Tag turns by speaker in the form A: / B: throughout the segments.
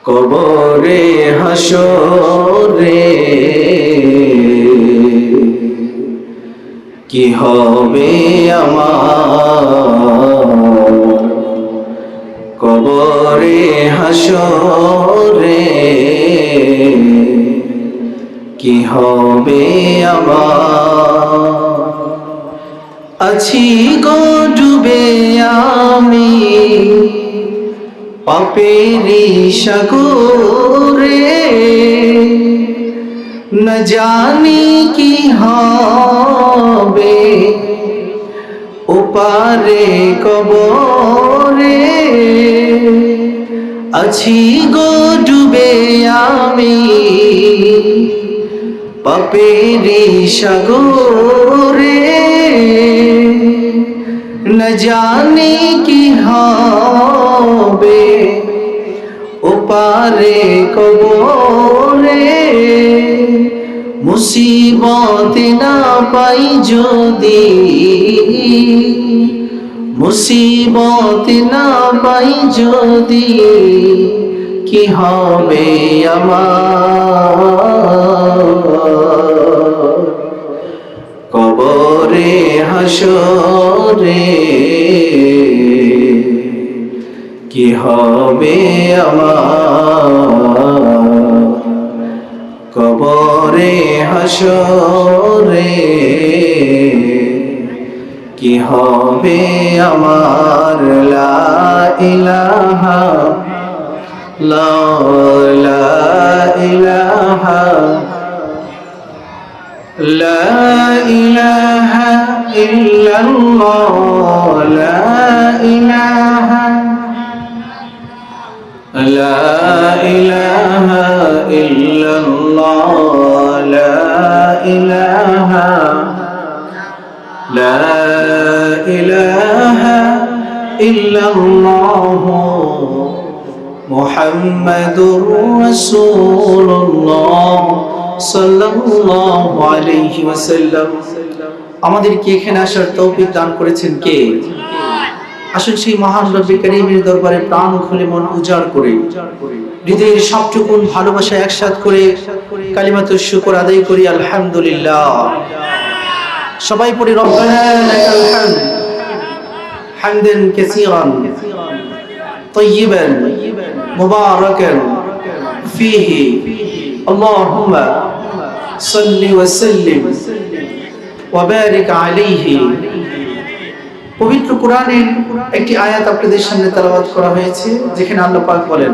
A: কবরে হাসরে কি হবে আমার, কবরে হাসরে কি হবে আমার। আছি গো ডুবে আমি পাপেরি সাগরে, না জানি কি হবে ওপারে কবরে। আছি গো ডুবে আমি পাপেরি সাগরে, না জানি কি হবে ওপারে কবরে। মুসিবত না পাই যদি, মুসিবত না পাই যদি কি হবে আমার, কবরে হাসরে কি হবে আমার, কবরে হাসরে কি হবে আমার। লা ইলাহা লা ইলাহা লা ইলাহা ইল্লাল্লাহ, লা ইলাহা লা ইলাহা ইল্লাল্লাহ, লা ইলাহা লা ইলাহা ইল্লাল্লাহ মুহাম্মাদুর রাসূলুল্লাহ সাল্লাল্লাহু আলাইহি ওয়াসাল্লাম। আমাদেরকে এখানে আসার তৌফিক দান করেছেন কে? আসুন সেই মহান রব্বি কারীমের দরবারে প্রাণ খুলে মন উজাড় করে হৃদয়ের সবটুকু ভালোবাসা একসাথ করে কালিমাতুশ শুকর আদায় করি আলহামদুলিল্লাহ। সবাই পড়ি রব্বানা লাকাল হামদ হামদান কাসীরান তাইয়িবান মুবারাকান ফীহি আল্লাহুম্মা সাল্লি ওয়া সাল্লিম ওয়া বারিক আলাইহি। পবিত্র কোরআনের একটি আয়াত আপনাদের সামনে তেলাওয়াত করা হয়েছে, যেখানে আল্লাহ পাক বলেন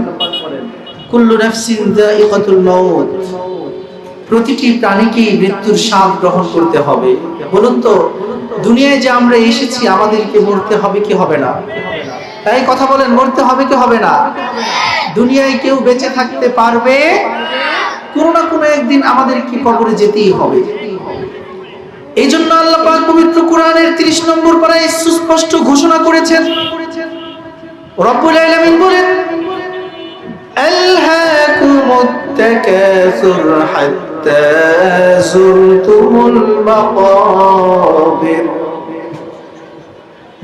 A: কুল্লু নাফসিন যায়িকাতুল মাউত, প্রতিটি প্রাণীকে মৃত্যুর স্বাদ গ্রহণ করতে হবে। বলুন তো, দুনিয়ায় যে আমরা এসেছি আমাদেরকে মরতে হবে কি হবে না? তাই কথা বলেন, মরতে হবে কি হবে না? দুনিয়ায় কেউ বেঁচে থাকতে পারবে? কোনো না কোনো একদিন আমাদেরকে কবরে যেতেই হবে। এই জন্য আল্লাহ পাক পবিত্র কোরআনের 30 নম্বর পারায় সুস্পষ্ট ঘোষণা করেছেন। রব্বুল আলামিন বলেন আলহাকুমুত তাকাসুর হাত্তা যুরতুমুল মাকাবির।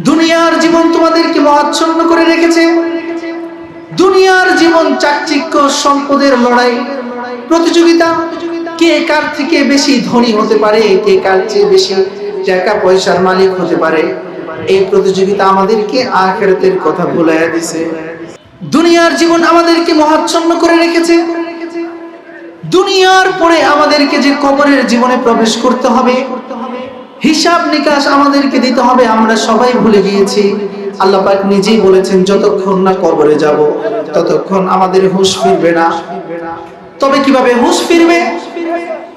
A: দুনিয়ার জীবন তোমাদেরকে মহাচ্ছন্ন করে রেখেছে। দুনিয়ার জীবন চাকচিক্য, সম্পদের লড়াই, প্রতিযোগিতা, কে কার থেকে বেশি ধনী হতে পারে, কে কার চেয়ে বেশি টাকা পয়সার মালিক হতে পারে। এই প্রতিযোগিতা আমাদেরকে আখিরাতের কথা ভুলাইয়া দিয়েছে। দুনিয়ার জীবন আমাদেরকে মহাচ্ছন্ন করে রেখেছে। দুনিয়ার পরে আমাদেরকে যে কবরের জীবনে প্রবেশ করতে হবে, হিসাব নিকাশ আমাদেরকে দিতে হবে, আমরা সবাই ভুলে গিয়েছি। আল্লাহ পাক নিজেই বলেছেন যতক্ষণ না কবরে যাব ততক্ষণ আমাদের হুঁশ ফিরবে না। তবে কিভাবে হুঁশ ফিরবে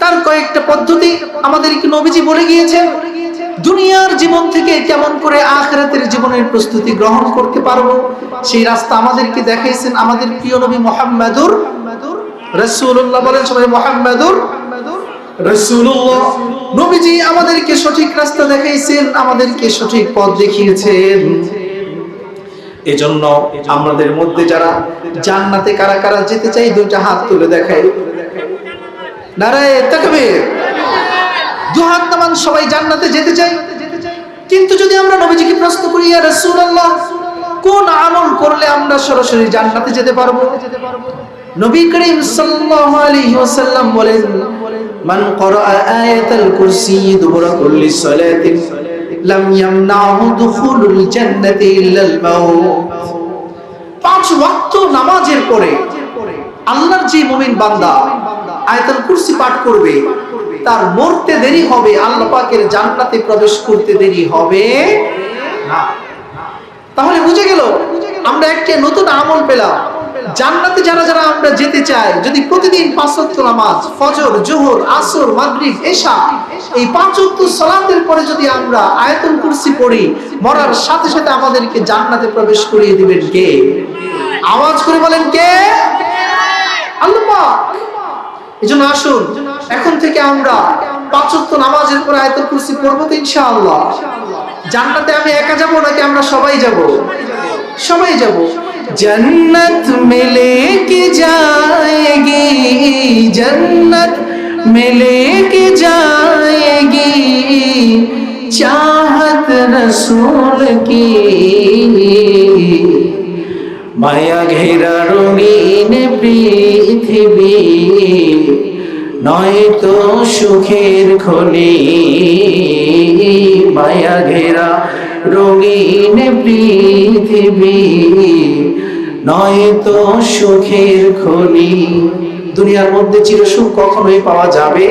A: তার কয়েকটা পদ্ধতি আমাদেরকে নবীজি বলে গিয়েছেন। দুনিয়ার জীবন থেকে কেমন করে আখিরাতের জীবনের প্রস্তুতি গ্রহণ করতে পারবো সেই রাস্তা আমাদেরকে দেখাইছেন আমাদের প্রিয় নবী মুহাম্মাদুর রাসূলুল্লাহ। বলেন সবাই মুহাম্মাদুর রাসূলুল্লাহ। নবীজি আমাদেরকে সঠিক রাস্তা দেখাইছেন, আমাদেরকে সঠিক পথ দেখিয়েছেন। এজন্য আমাদের মধ্যে যারা জান্নাতে কারা কারা যেতে চাই দুইটা হাত তুলে দেখাই। নারায়ে তাকবীর। দুই হাত নামান, সবাই জান্নাতে যেতে চাই। কিন্তু যদি আমরা নবীজিকে প্রশ্ন করি ইয়া রাসূলুল্লাহ কোন আমল করলে আমরা সরাসরি জান্নাতে যেতে পারবো? নবী করিম সাল্লাল্লাহু আলাইহি ওয়াসাল্লাম বলেন, মান ক্বারাআ আয়াতাল কুরসি দুবুরা কুল্লি সালাতিন লাম ইয়ামনাহু দুখুলুল জান্নাতি ইল্লাল মাউত। 5 ওয়াক্ত নামাজের পরে আল্লাহর যে মুমিন বান্দা আয়াতুল কুরসি পাঠ করবে, তার মরতে দেরি হবে, আল্লাহ পাকের জান্নাতে প্রবেশ করতে দেরি হবে না। তাহলে বুঝে গেল আমরা একটা নতুন আমল পেলাম। জান্নাতে যারা যারা আমরা যেতে চাই, যদি প্রতিদিন 5 ওয়াক্ত নামাজ, ফজর, যোহর, আসর, মাগরিব, এশা, এই 5 ওয়াক্ত সালাতের পরে যদি আমরা আয়াতুল কুরসি পড়ি, মরার সাথে সাথে আমাদেরকে জান্নাতে প্রবেশ করিয়ে দিবেন কে? আওয়াজ করে বলেন কে? আল্লাহ পাক। এজন্য আসুন এখন থেকে আমরা 5 ওয়াক্ত নামাজের পরে আয়াতুল কুরসি পড়ব তো ইনশাআল্লাহ। জান্নাতে আমি একা যাব নাকি আমরা সবাই যাব? সবাই যাব। जन्नत में लेके जाएगी, जन्नत में लेके जाएगी चाहत रसूल की, माया घेरा रंगीन पृथ्वी নয় তো সুখের খনি, মায়া ঘেরা রঙিন পৃথিবী নয় তো সুখের খনি। দুনিয়ার মধ্যে চিরসুখ কখনোই পাওয়া যাবে?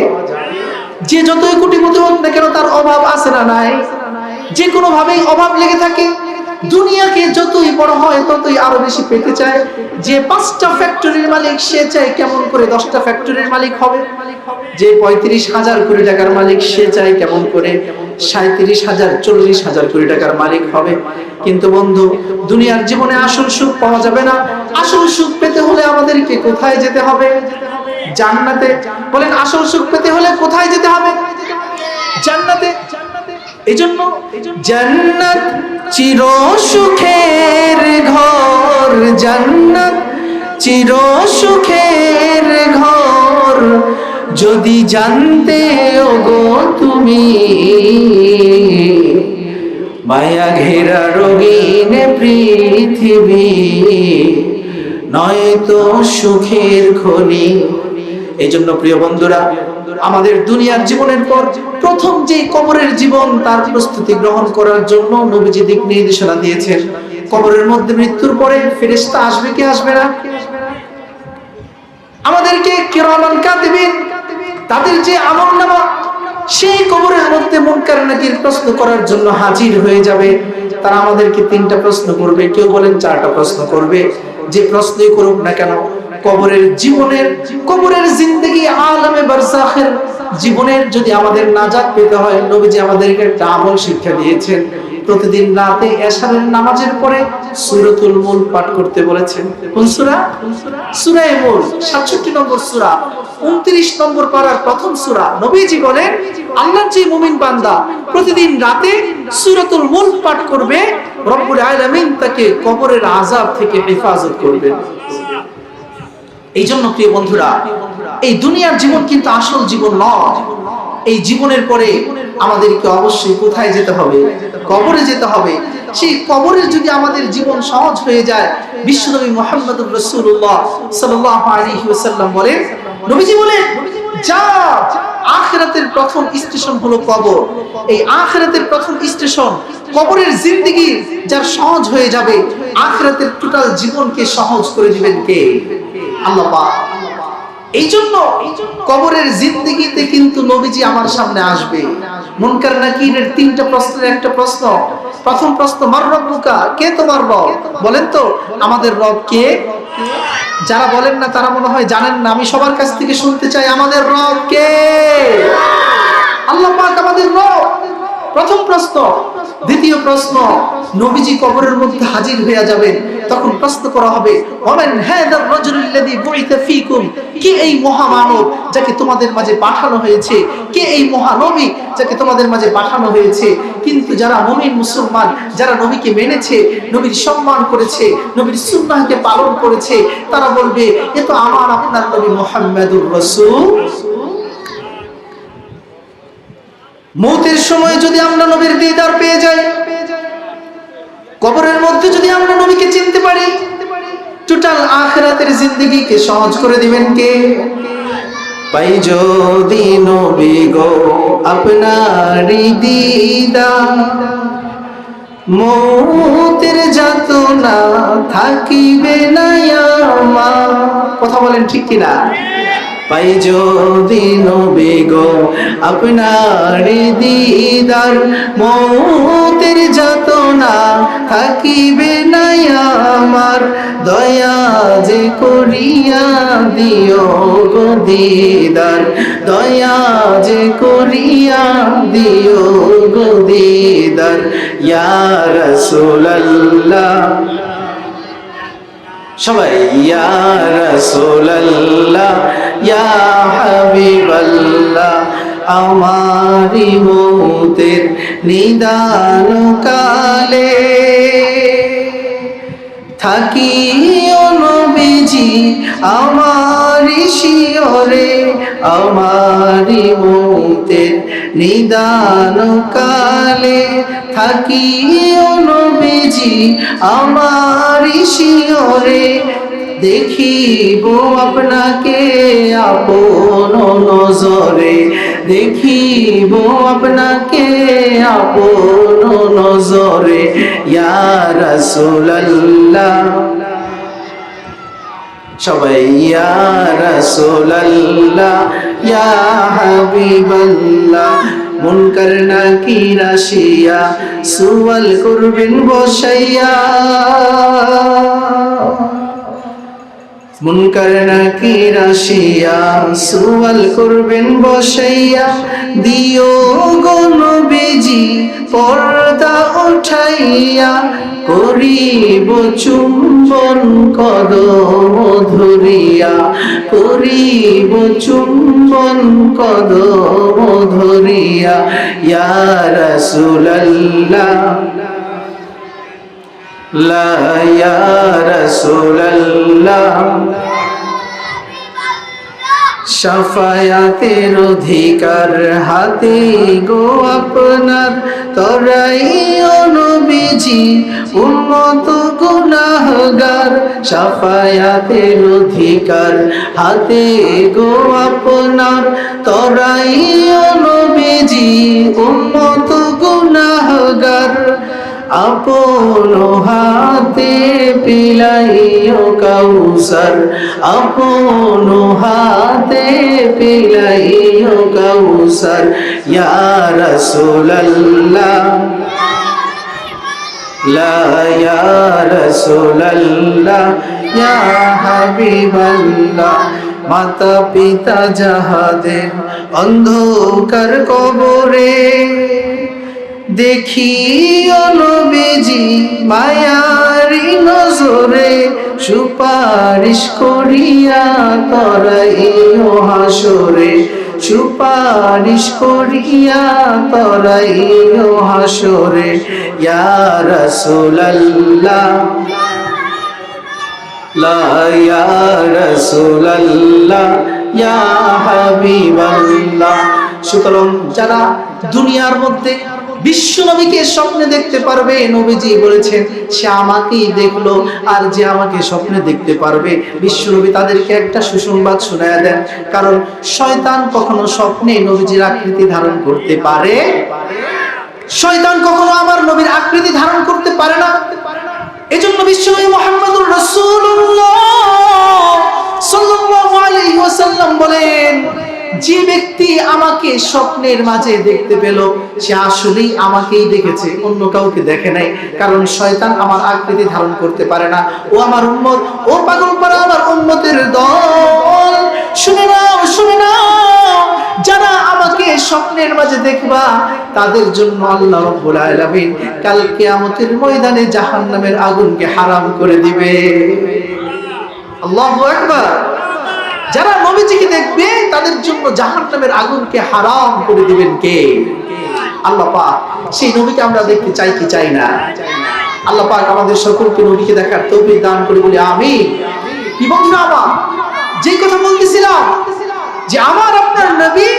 A: যে যতই কোটিপতি হোক না কেন তার অভাব আছে না নাই? যে কোনো ভাবেই অভাব লেগে থাকে। দুনিয়াকে যতই বড় হয় ততই আরো বেশি পেতে চায়। যে 5টা ফ্যাক্টরির মালিক সে চায় কেমন করে 10টা ফ্যাক্টরির মালিক হবে। যে 35,000 কোটি টাকার মালিক সে চায় কেমন করে 37,000 40,000 কোটি টাকার মালিক হবে। কিন্তু বন্ধু, দুনিয়ার জীবনে আসল সুখ পাওয়া যাবে না। আসল সুখ পেতে হলে আমাদেরকে কোথায় যেতে হবে? জান্নাতে। বলেন আসল সুখ পেতে হলে কোথায় যেতে হবে? জান্নাতে। এজন্য জান্নাত চির সুখের ঘর, জান্নাত চির সুখের ঘর, যদি জানতে ওগো তুমি মায়া ঘেরা রঙিন পৃথিবী নয় তো সুখের খনি। এই জন্য প্রিয় বন্ধুরা, আমাদের দুনিয়ার জীবনের পর প্রথম যে কবরের জীবন, তার প্রস্তুতি গ্রহণ করার জন্য নবীজি দিক নির্দেশনা দিয়েছেন। কবরের মধ্যে মৃত্যুর পরে ফেরেশতা আসবে কি আসবে না? আমাদেরকে কিরামান কাতিবিন, তাদের যে আমলনামা সেই কবরের মধ্যে মুনকার নাকির প্রশ্ন করার জন্য হাজির হয়ে যাবে। তারা আমাদেরকে 3টা প্রশ্ন করবে, কেউ বলেন 4টা প্রশ্ন করবে। যে প্রশ্নই করুক না কেন, কবরের জীবনের, কবরের জিন্দেগি আলামে বারজাখের জীবনের যদি আমাদের নাজাত পেতে হয়, নবীজি আমাদেরকে একটা আমল শিক্ষা দিয়েছেন। প্রতিদিন রাতে এশারের নামাজের পরে সূরাতুল মুলক পাঠ করতে বলেছেন। কোন সূরা? সূরা মুলক, 67 নম্বর সূরা, 29 নম্বর পারার প্রথম সূরা। নবীজি বলেন, আল্লাহর যে মুমিন বান্দা প্রতিদিন রাতে সূরাতুল মুলক পাঠ করবে, রব্বুল আলামিন তাকে কবরের আযাব থেকে হেফাজত করবেন। এই জন্য প্রিয় বন্ধুরা, এই দুনিয়ার জীবন কিন্তু আসল জীবন নয়। এই জীবনের পরে আমাদেরকে অবশ্যই কোথায় যেতে হবে? কবরে যেতে হবে। সেই কবরের যদি আমাদের জীবন সহজ হয়ে যায়, বিশ্বনবী মুহাম্মদুর রাসূলুল্লাহ সাল্লাল্লাহু আলাইহি ওয়াসাল্লাম বলেন, নবীজি বলেন, যা আখিরাতের প্রথম স্টেশন হলো কবর। এই আখিরাতের প্রথম স্টেশন কবরের জিন্দেগি যার সহজ হয়ে যাবে, আখিরাতের টোটাল জীবনকে সহজ করে দিবেন কে? আল্লাহ পাক। এই জন্য কবরের জিন্দেগিতে কিন্তু নবীজি আমার সামনে আসবে। মুনকার নাকিরের 3টা প্রশ্নের একটা প্রশ্ন। প্রথম প্রশ্ন, মার রব্বুকা, কে তোমার রব? বলেন তো আমাদের রব কে? যারা বলেন না তারা মনে হয় জানেন না। আমি সবার কাছ থেকে শুনতে চাই, আমাদের রব কে? আল্লাহ পাক আমাদের রব। প্রথম প্রশ্ন। দ্বিতীয় প্রশ্ন, নবীজি কবরের মধ্যে হাজির হয়ে যাবেন, তখন প্রশ্ন করা হবে, ওমান হাদার রাজুলুল্লাযী বুইতা ফীকুম, কে এই মহামানব যাকে তোমাদের মাঝে পাঠানো হয়েছে? কে এই মহানবী যাকে তোমাদের মাঝে পাঠানো হয়েছে? কিন্তু যারা মুমিন মুসলমান, যারা নবীকে মেনেছে, নবীর সম্মান করেছে, নবীর সুন্নাহকে পালন করেছে, তারা বলবে, এ তো আমার আপনার নবী মুহাম্মদুর রাসূল। মৌতের সময় যদি আমরা নবীর দিদার পেয়ে যাই, কবরের মধ্যে যদি আমরা নবীকে চিনতে পারি, টোটাল আখিরাতের জিন্দেগিকে সহজ করে দিবেন কে? পাই যদি নবী গো আপনারি দিদার, মৌতের যাতনা থাকিবে না আমার। কথা বলেন ঠিক কিনা? পাই যদি নবী গো আপনারি দিদার, মৌতের যাতনা থাকিবে না আমার। দয়া যে করিয়া দিও গো দিদার, দয়া যে করিয়া দিও গো দিদার। ইয়া রাসূলুল্লাহ, সবাই ইয়া রাসূলুল্লাহ ইয়া হাবিবাল্লাহ, আমারি মৌতের নিদান কালে থাকিও নবীজি আমারি শিয়রে, আমারি মৌতের নিদান কালে থাকিও নবীজি আমারি শিয়রে। দেখিব আপনাকে আপন নজরে, দেখিব আপনাকে আপন নজরে। ইয়া রাসূলুল্লাহ, সবাই ইয়া রাসূলুল্লাহ ইয়া হাবিবাল্লাহ। মুনকার নাকির আসিয়া সুয়াল করবেন বসাইয়া, মুনকার নাকির আসিয়া সুয়াল করবেন বসাইয়া। দিও গো নবীজি পর্দা উঠাইয়া, করিব চুম্বন কদম ধরিয়া, করিব চুম্বন কদম ধরিয়া। ইয়া রাসূলুল্লাহ লা ইয়া রাসূলুল্লাহ, শাফায়াতের অধিকার হাতে গো আপনার। তরাই নবীজি উম্মত গুনাহগার, শাফায়াতের অধিকার হাতে গো আপনার। তরাই নবীজি উম্মত গুনাহগার, আপন হাতে পিলাইও কাউসার, আপন হাতে পিলাইও কাউসার। ইয়া রাসূলুল্লাহ লা ইয়া রাসূলুল্লাহ ইয়া হাবিবাল্লাহ। মাতা পিতা যাহাদের অন্ধকার কবরে, দেখিও নবীজি মায়ারি নজরে। সুপারিশ করিয়া তরাইও হাসরে, সুপারিশ করিয়া তরাইও হাসরে। ইয়া রাসূলুল্লাহ লা ইয়া রাসূলুল্লাহ ইয়া হাবিবাল্লাহ। সুতরাং যারা দুনিয়ার মধ্যে বিশ্ব নবীকে স্বপ্নে দেখতে পারবে, নবীজি বলেছেন সে আমাকেই দেখলো। আর যে আমাকে স্বপ্নে দেখতে পারবে, বিশ্ব নবী তাদেরকে একটা সুসংবাদ শোনায়া দেন। কারণ শয়তান কখনো স্বপ্নে নবীজির আকৃতি ধারণ করতে পারে, শয়তান কখনো আমার নবীর আকৃতি ধারণ করতে পারে না। এজন্য বিশ্বনবী মুহাম্মদুর রাসূলুল্লাহ সাল্লাল্লাহু আলাইহি ওয়াসাল্লাম বলেন, যে ব্যক্তি আমাকে স্বপ্নের মাঝে দেখতে পেল সে আসলেই আমাকেই দেখেছে, অন্য কাউকে দেখে নাই। কারণ শয়তান আমার আকৃতি ধারণ করতে পারে না। ও আমার উম্মত, ও পাগলপাড়া আমার উম্মতের দল, শুনে নাও, শুনে নাও, যারা আমাকে স্বপ্নের মাঝে দেখবা তাদের জন্য আল্লাহ রাব্বুল আলামিন কাল কিয়ামতের ময়দানে জাহান্নামের আগুনকে হারাম করে দিবে। আল্লাহু আকবার। যারা নবীজিকে দেখবে তাদের জন্য জাহান্নামের আগুনকে হারাম করে দিবেন কে? আল্লাহ পাক। সেই নবীকে আমরা দেখতে চাই কি চাই না? আল্লাহ পাক আমাদের সকলকে নবীকে দেখার তৌফিক দান করে বলি আমিন। কি বন্ধুরা আমার, যে কথা বলতেছিলাম যে আমার আপনার নবী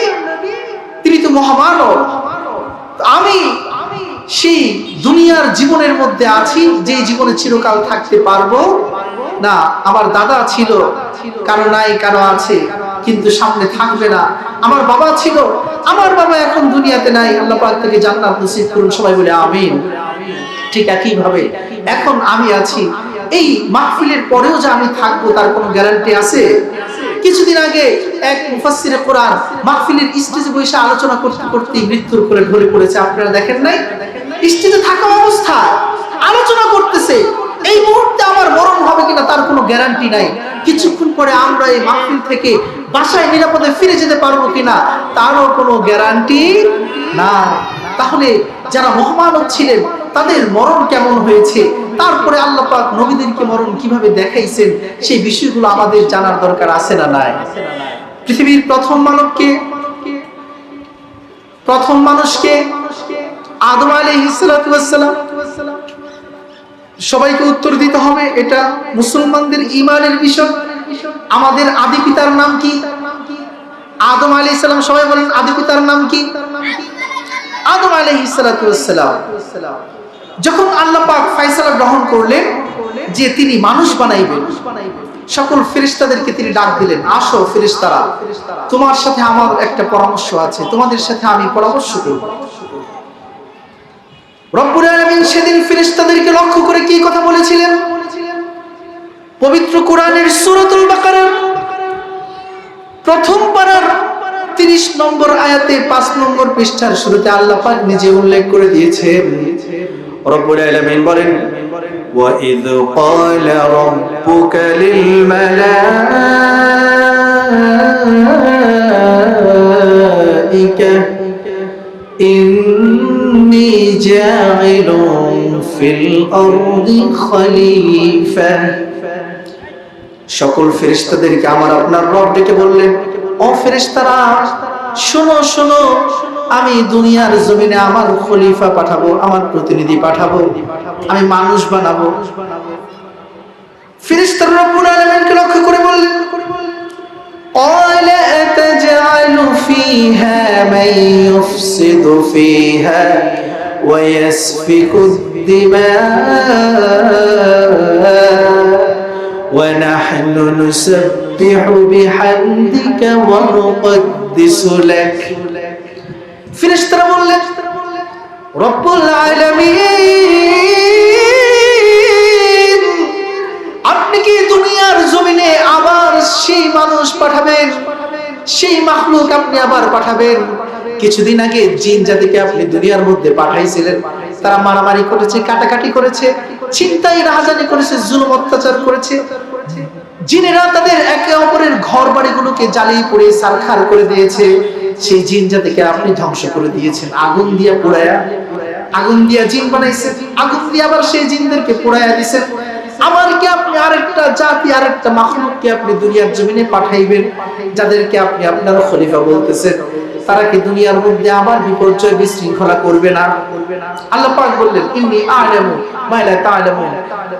A: তিনি তো মহামানব, আমি সেই দুনিয়ার জীবনের মধ্যে আছি যে জীবনে চিরকাল থাকতে পারবো না। আমার দাদা ছিল, কারো নাই কারো আছে, কিন্তু সামনে থাকবে না। আমার বাবা ছিল, আমার বাবা এখন দুনিয়াতে নাই, আল্লাহ পাক থেকে জান্নাত নসিব করুন, সবাই বলে আমিন। ঠিক একই ভাবে এখন আমি আছি, এই মাহফিলের পরেও যে আমি থাকবো তার কোনো গ্যারান্টি আছে? কিছুদিন আগে এক মুফাসসিরে কোরআন মাহফিলের স্টেজে বসে আলোচনা করতে করতে মৃত্যুর কোলে ঢলে পড়েছে। আপনারা দেখেন নাই? স্টেজে থাকা অবস্থায় আলোচনা করতেছে, এই মুহূর্তে আমার মরণ হবে কিনা তার কোনো গ্যারান্টি নাই। কিছুক্ষণ পরে আমরা এই মাহফিল থেকে বাসায় নিরাপদে ফিরে যেতে পারবো কিনা তারও কোনো গ্যারান্টি না। তাহলে যারা মহামানব ছিলেন তাদের মরণ কেমন হয়েছে, তারপরে আল্লাহ পাক নবীদেরকে মরণ কিভাবে দেখাইছেন, সেই বিষয়গুলো আমাদের জানার দরকার আছে না নাই? পৃথিবীর প্রথম মানবকে, প্রথম মানুষকে আদম আলাইহিস সালাতু ওয়াস সালাম। সবাইকে উত্তর দিতে হবে, এটা মুসলমানদের ঈমানের বিষয়। আমাদের আদি পিতার নাম কি? আদম আলাইহিস সালাম। সবাই বলেন আদি পিতার নাম কি? আদম আলাইহিস সালাতু ওয়াস সালাম। যখন আল্লাহ পাক ফয়সালা গ্রহণ করলেন যে তিনি মানুষ বানাইবেন, সকল ফেরেশতাদেরকে তিনি ডাক দিলেন, আসো ফেরেশতারা, তোমার সাথে আমার একটা পরামর্শ আছে, তোমাদের সাথে আমি পরামর্শ করব। রব্বুল আলামিন সেদিন ফেরেশতাদেরকে লক্ষ্য করে কি কথা বলেছিলেন? পবিত্র কোরআনের সূরাতুল বাকারার প্রথম পারার 30 নম্বর আয়াতে 5 নম্বর পৃষ্ঠার শুরুতে আল্লাহ পাক নিজে উল্লেখ করে দিয়েছেন। রব্বুল আলামিন বলেন, وَإِذْ قَالَ رَبُّكَ لِلْمَلَائِكَةِ إِنِّي جَاعِلٌ فِي الْأَرْضِ خَلِيفَةً। সকল ফেরেশতাদেরকে আমার আপনার রব ডেকে বললেন, ও ফেরেশতারা শোনো শোনো, আমি দুনিয়ার জমিনে আমার খলিফা পাঠাবো, আমার প্রতিনিধি পাঠাবো, আমি মানুষ বানাবো। ফেরেশতারা রব্বুল আলামিনকে লক্ষ্য করে বললেন, قال أتجعل فيها من يفسد فيها ويسفك الدماء ونحن نسبح بحمدك ونقدس لك। ফেরেশতারা বললেন, রব্বুল আলামিন, আপনি কি দুনিয়ার জমিনে আবার সেই মানুষ পাঠাবেন, সেই মাখলুক আপনি আবার পাঠাবেন? কিছুদিন আগে জিন জাতিকে আপনি দুনিয়ার মধ্যে পাঠাইছিলেন, তারা মারামারি করেছে, কাটাকাটি করেছে, ছিনতাই রাহাজানি করেছে, জুলুম অত্যাচার করেছে। জিনেরা তাদের একে অপরের ঘর বাড়িগুলোকে জ্বালিয়ে পুড়ে ছারখার করে দিয়েছে। সেই জিন জাতিকে আপনি ধ্বংস করে দিয়েছেন, আগুন দিয়ে পোড়ায়া। আগুন দিয়া জিন বানাইছেন, আগুন দিয়ে আবার সেই জিনদেরকে পোড়ায়া দিয়েছেন। আবার কি আপনি আরেকটা জাতি, আরেকটা মাখলুককে আপনি দুনিয়ার জমিনে পাঠাইবেন, যাদেরকে আপনি আপনার খলিফা বলতেছেন? তারা কি দুনিয়ার মধ্যে আবার বিপর্যয় বিশৃঙ্খলা করবে না? আল্লাহ পাক বললেন, ইন্নী আ'লামু মা লা তা'লামুন,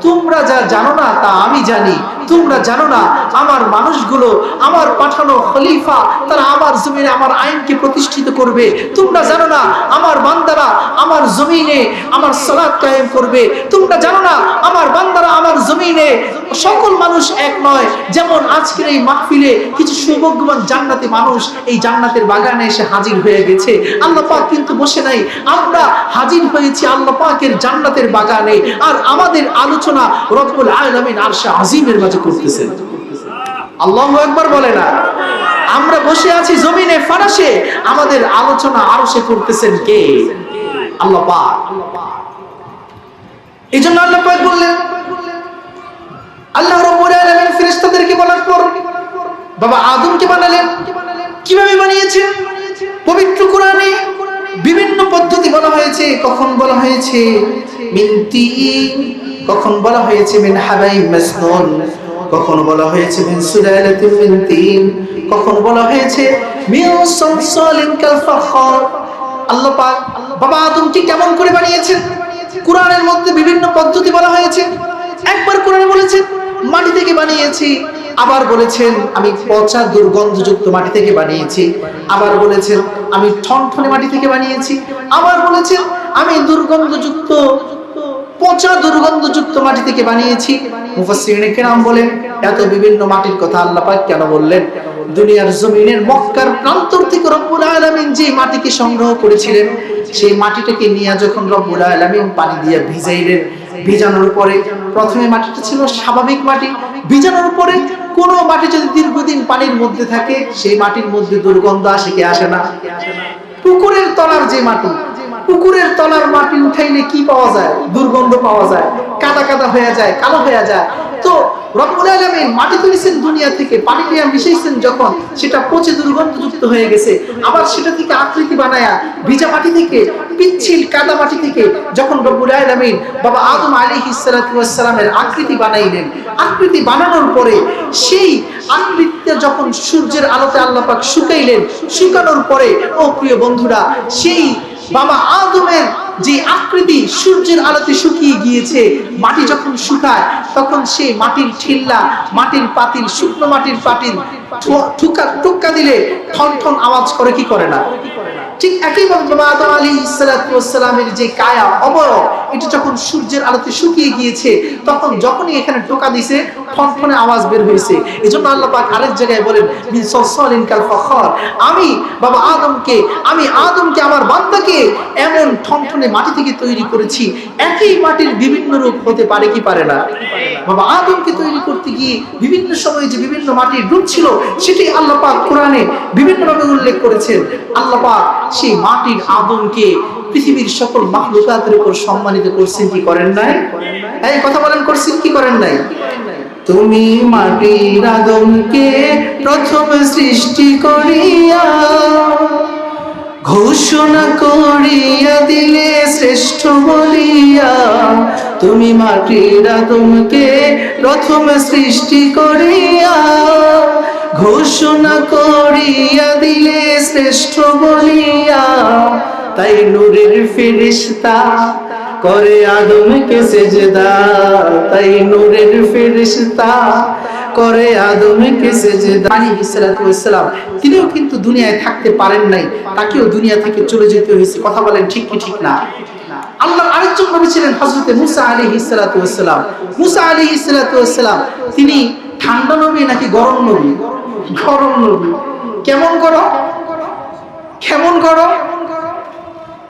A: তোমরা যা জানো না তা আমি জানি। তোমরা জানো না আমার মানুষগুলো, আমার পাঠানো খলিফা, তারা আমার জমিনে আমার আইনকে প্রতিষ্ঠিত করবে। তোমরা জানো না আমার বান্দারা আমার জমিনে আমার সালাত কায়েম করবে। তোমরা জানো না আমার বান্দারা আমার জমিনে সকল মানুষ এক নয়। যেমন আজকের এই মাহফিলে কিছু সৌভাগ্যবান জান্নাতি মানুষ এই জান্নাতের বাগানে এসে হাজির হয়ে গেছে, আল্লাহ পাক কিন্তু বসে নাই। আমরা হাজির হয়েছি আল্লাহ পাকের জান্নাতের বাগানে, আর আমাদের আলোচনা রব্বুল আলামিন আরশে আজিমের মাঝে করতেছেন। আল্লাহু আকবার বলে না? আমরা বসে আছি জমিনে ফারাশে, আমাদের আলোচনা আরশে করতেছেন কে? আল্লাহ পাক। এইজন্য আল্লাহ পাক বললেন, আল্লাহ রাব্বুল আলামিন ফেরেশতাদেরকে বলার পর বাবা আদমকে বানালেন। কিভাবে বানিয়েছেন? পবিত্র কোরআনে বিভিন্ন পদ্ধতি বলা হয়েছে। কখন বলা হয়েছে মিন তিন, কখন বলা হয়েছে মিন হাবাইব মাসনুন, কখন বলা হয়েছে মিন সুলালাতিন মিন তিন, কখন বলা হয়েছে মিন সালসালিন কাল ফাখার। আল্লাহ পাক বাবা আদমকে কেমন করে বানিয়েছেন কোরআনের মধ্যে বিভিন্ন পদ্ধতি বলা হয়েছে। একবার কোরআনে বলেছেন মাটি থেকে বানিয়েছি, আবার বলেছেন আমি পচা দুর্গন্ধযুক্ত মাটি থেকে বানিয়েছি, আবার বলেছেন আমি ঠনঠনে মাটি থেকে বানিয়েছি, আবার বলেছেন আমি দুর্গন্ধযুক্ত পচা দুর্গন্ধযুক্ত মাটি থেকে বানিয়েছি। মুফাসসিরিনে কেরাম বলেন এত বিভিন্ন মাটির কথা আল্লাহ পাক কেন বললেন? দুনিয়ার জমিনের মক্কার প্রান্তর থেকে রব্বুল আলামিন যে মাটিকে সংগ্রহ করেছিলেন, সেই মাটিটাকে নিয়ে যখন রব্বুল আলামিন পানি দিয়ে ভিজাইলেন, ভিজানোর পরে প্রথমে মাটিটা ছিল স্বাভাবিক মাটি, ভিজানোর পরে কোন মাটি যদি দীর্ঘদিন পানির মধ্যে থাকে সেই মাটির মধ্যে দুর্গন্ধ আসে কি আসে না? পুকুরের তলার যে মাটি, পুকুরের তলার মাটি উঠাইলে কি পাওয়া যায়? দুর্গন্ধ পাওয়া যায়, কাদা কাদা হয়ে যায়, কালো হয়ে যায়। তো রব্বুল আলামিন মাটি তুলেছেন দুনিয়া থেকে, পানি দিয়ে মিশাইছেন, যখন সেটা পচে দুর্গন্ধযুক্ত হয়ে গেছে, আবার সেটা থেকে আকৃতি বানায়া ভিজা মাটি থেকে, পিচ্ছিল কাদা মাটি থেকে যখন রব্বুল আলামিন বাবা আদম আলাইহিস সালাতু ওয়াস সালামের আকৃতি বানাইলেন, আকৃতি বানানোর পরে সেই আকৃতিটা যখন সূর্যের আলোতে আল্লাহ পাক শুকাইলেন, শুকানোর পরে ও প্রিয় বন্ধুরা, সেই বাবা আদমের যে আকৃতি সূর্যের আলোতে শুকিয়ে গিয়েছে, মাটি যখন শুকায় তখন সেই মাটির ঠিল্লা, মাটির পাতিল, শুকনো মাটির পাতিল টুকা দিলে ঠন ঠন আওয়াজ করে কি করে না? ঠিক একইভাবে বাবা আদম আলাইহিস সালাতু ওয়াস সালামের যে কায়া অবয়ব, এটা যখন সূর্যের আলোতে শুকিয়ে গিয়েছে, তখন যখনই এখানে টোকা দিছে ঠনঠনে আওয়াজ বের হয়েছে। এজন্য আল্লাহ পাক আরেক জায়গায় বলেন মিন সালসালিন কাল ফাখার, আমি বাবা আদমকে, আমি আদমকে, আমার বান্দাকে এমন ঠনঠনে মাটি থেকে তৈরি করেছি। একই মাটির বিভিন্ন রূপ হতে পারে কি পারে না? বাবা আদমকে তৈরি করতে গিয়ে বিভিন্ন সময়ে যে বিভিন্ন মাটির রূপ ছিল, সেটি আল্লাহ পাক কোরআনে বিভিন্নভাবে উল্লেখ করেছেন। আল্লাহ পাক সেই মাটির আদমকে পৃথিবীর সকল মাখলুকাতের উপর সম্মানিত করছেন কি করেন নাই? এই কথা বলেন, করছেন কি করেন নাই? তুমি মাটির আদমকে প্রথম সৃষ্টি করিয়া ঘোষণা করিয়া দিলে শ্রেষ্ঠ বলিয়া, তুমি মাটির আদমকে প্রথম সৃষ্টি করিয়া ঘোষণা করিয়া দিলে শ্রেষ্ঠ বলিয়া, তাই নূরের ফেরেশতা করে আদমকে সেজদা, তাই নূরের ফেরেশতা করে আদমকে সেজদা। আলাইহিস সালাতু ওয়াস সালাম তিনিও কিন্তু দুনিয়ায় থাকতে পারেন নাই, তাকেও দুনিয়া থেকে চলে যেতে হয়েছে। কথা বলেন ঠিক কি ঠিক না? আল্লাহর আরেকজন নবী ছিলেন হযরত মুসা আলাইহিস সালাতু ওয়াস সালাম। মুসা আলাইহিস সালাতু ওয়াস সালাম তিনি ঠান্ডা নবী নাকি গরম নবী? গরম নবী। কেমন গরম? কেমন গরম?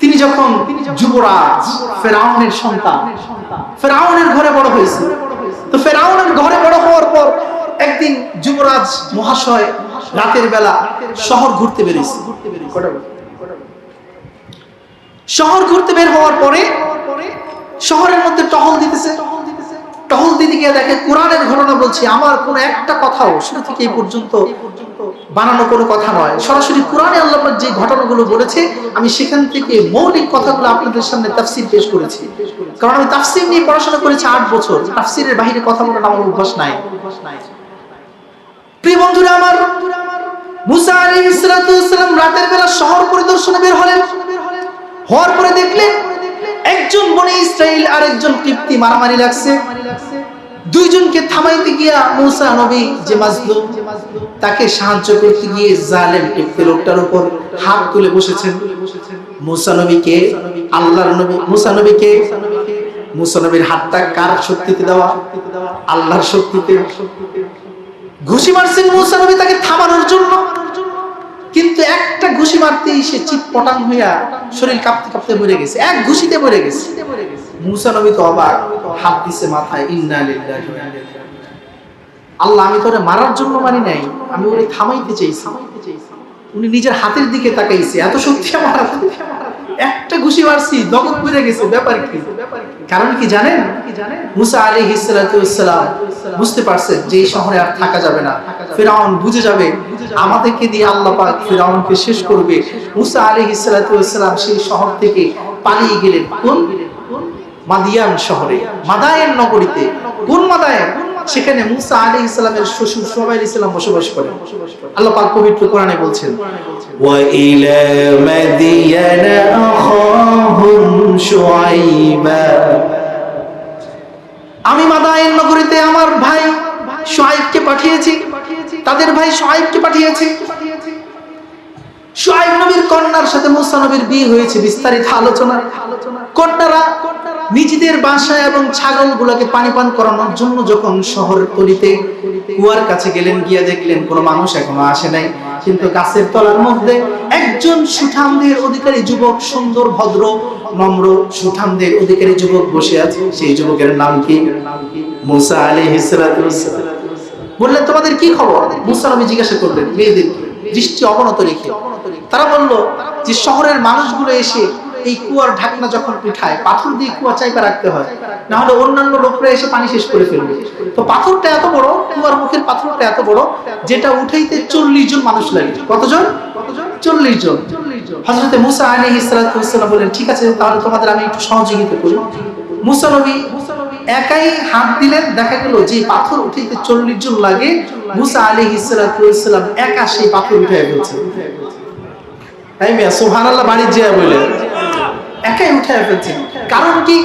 A: তিনি যখন যুবরাজ, ফেরাউনের সন্তান, ফেরাউনের ঘরে বড় হয়েছে। তো ফেরাউনের ঘরে বড় হওয়ার পর একদিন যুবরাজ মহাশয় রাতের বেলা শহর ঘুরতে বেরিয়েছে। শহর ঘুরতে বের হওয়ার পরে শহরের মধ্যে টহল দিতেছে। টহল দিতে গিয়ে দেখে কোরআনের ঘটনা বলছি, আমার কোন একটা কথাও শুরু থেকে এই পর্যন্ত বানানো কোনো কথা নয়, সরাসরি কোরআনে আল্লাহ পাক যে ঘটনাগুলো বলেছে আমি সেখান থেকে মৌলিক কথাগুলো আপনাদের সামনে তাফসীর পেশ করেছি। কারণ আমি তাফসীর নিয়ে পড়াশোনা করেছি 8 বছর, তাফসীরের বাইরে কথা বলার আমার অভ্যাস নাই। প্রিয় বন্ধুরা আমার, মুসা আলাইহিস সালাতু ওয়াস সালাম রাতের বেলা শহর পরিদর্শনে বের হলেন। হওয়ার পরে দেখলেন একজন বনি ইসরাইল আর একজন কিপ্তি মারামারি লাগছে। দুইজনকে থামাইতে গিয়া মুসা নবী যে মাজলুম, তাকে সাহায্য করতে গিয়ে জালেম কিপ্তি লোকটার উপর হাত তুলে বসেছেন। মুসা নবীকে, আল্লাহর নবী মুসা নবীকে, মুসা নবীর হাতটা কার শক্তিতে দেওয়া? আল্লাহর শক্তিতে। ঘুষি মারছেন মুসা নবী তাকে থামানোর জন্য, কিন্তু একটা ঘুষি মারতেই সে চিৎপটাং হইয়া শরীর কাঁপতে কাঁপতে মরে গেছে, এক ঘুষিতে মরে গেছে। মুসা নবী তো অবাক, হাত দিছে মাথায়, ইন্না লিল্লাহি ওয়া ইন্না ইলাইহি রাজিউন। আল্লাহ, আমি তোরে মারার জন্য মারি নাই, আমি ওরে থামাইতে চাইছি। উনি নিজের হাতের দিকে তাকাইছে, এত শক্তি আমার হাতে, একটা ঘুষি মারছি নগদ মরে গেছে, ব্যাপার কি? কারণ কি জানেন? মুসা আলাইহিস সালাতু ওয়াস সালাম বুঝতে পারছেন যে এই শহরে আর থাকা যাবে না, ফিরআউন বুঝে যাবে আমাদেরকে দিয়ে আল্লাহ পাক ফিরআউনকে শেষ করবে। মুসা আলাইহিস সালাতু ওয়াস সালাম সেই শহর থেকে পালিয়ে গেলেন কোন? মাদিয়ান শহরে, মাদায়েন নগরীতে। কোন মাদায়েন? সেখানে মুসা আলাইহিস সালামের শ্বশুর শুআয়ব আলাইহিস সালাম বসবাস করেন। আল্লাহ পাক পবিত্র কোরআনে বলছেন, ওয়া ইলা মাদিয়ানা আখাহুম শুআয়বা, আমি মাদায়েন নগরীতে আমার ভাই শুআয়বকে পাঠিয়েছি, তাদের ভাই শুআয়বকে পাঠিয়েছি। শুআয়ব নবীর কন্যার সাথে মূসা নবীর বিয়ে হয়েছে, বিস্তারিত আলোচনা। কন্যারা নিজেদের বাসায় এবং ছাগলগুলোকে পানি পান করানোর জন্য যখন শহরের তলিতে কুয়ার কাছে গেলেন, গিয়ে দেখলেন কোনো মানুষ এখনো আসে নাই, কিন্তু গাছের তলার মধ্যে একজন সুঠামদের অধিকারী যুবক, সুন্দর ভদ্র নম্র সুঠামদের অধিকারী যুবক বসে আছে। সেই যুবকের নাম কি? মূসা আলাইহিস সালাতু ওয়াসসালাম। বললেন তোমাদের কি খবর? মূসা নবী জিজ্ঞাসা করলেন মেয়েদের দৃষ্টি অবনত রেখে। তারা বলল যে শহরের মানুষগুলো এসে এই কুয়ার ঢাকনা যখন উঠায়, পাথর দিয়ে কুয়া চাইপা রাখতে হয়, না হলে অন্যান্য লোকরা এসে পানি শেষ করে ফেলবে। তো পাথরটা এত বড়, কুয়ার মুখের পাথরটা এত বড়, যেটা উঠাইতে 40 জন মানুষ লাগে। কতজন? 40 জন। হযরত মূসা আলাইহিস সালাতু ওয়াসসালাম বলেন ঠিক আছে, তাহলে তোমাদের আমি একটু সহযোগিতা করি। মূসা নবী একাই হাত দিলেন, দেখা গেল যে পাথর উঠাইতে 40 জন লাগে, মূসা আলাইহিস সালাতু ওয়াসসালাম একা সেই পাথর উঠায় ফেলছেন। তাই মিয়া সুবহানাল্লাহ বাড়ি যায় বলে একাই উঠায় ফেলছেন। কারণ কি?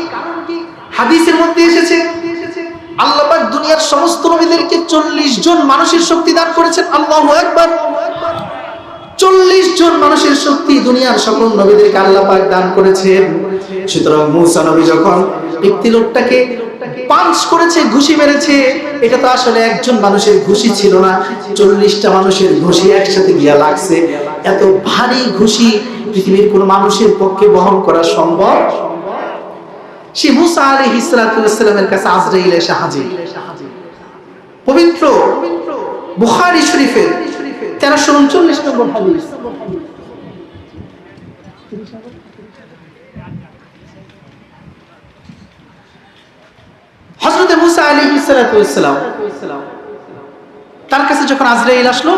A: হাদিসের মধ্যে এসেছে আল্লাহ পাক দুনিয়ার সমস্ত নবীদেরকে 40 জন মানুষের শক্তি দান করেছেন। আল্লাহু আকবার। 40 জন মানুষের শক্তি দুনিয়ার সকল নবীদেরকে আল্লাহ পাক দান করেছেন। সুতরাং মূসা নবী যখন একটি লোকটাকে পাঞ্চ করেছে, ঘুষি মেরেছে, এটা তো আসলে একজন মানুষের ঘুষি ছিল না, 40টা মানুষের ঘুষি একসাথে গিয়া লাগছে। এত ভারী ঘুষি পৃথিবীর কোন মানুষের পক্ষে বহন করা সম্ভব? সে মূসা আলাইহিস সালাতু ওয়াসসালামের কাছে আজরাইল এসে হাজির। পবিত্র বুখারী শরীফের 1339 নম্বর হাদিস। হযরত মূসা আলাইহিস সালাতু ওয়াসসালাম তার কাছে যখন আজরাইল আসলো,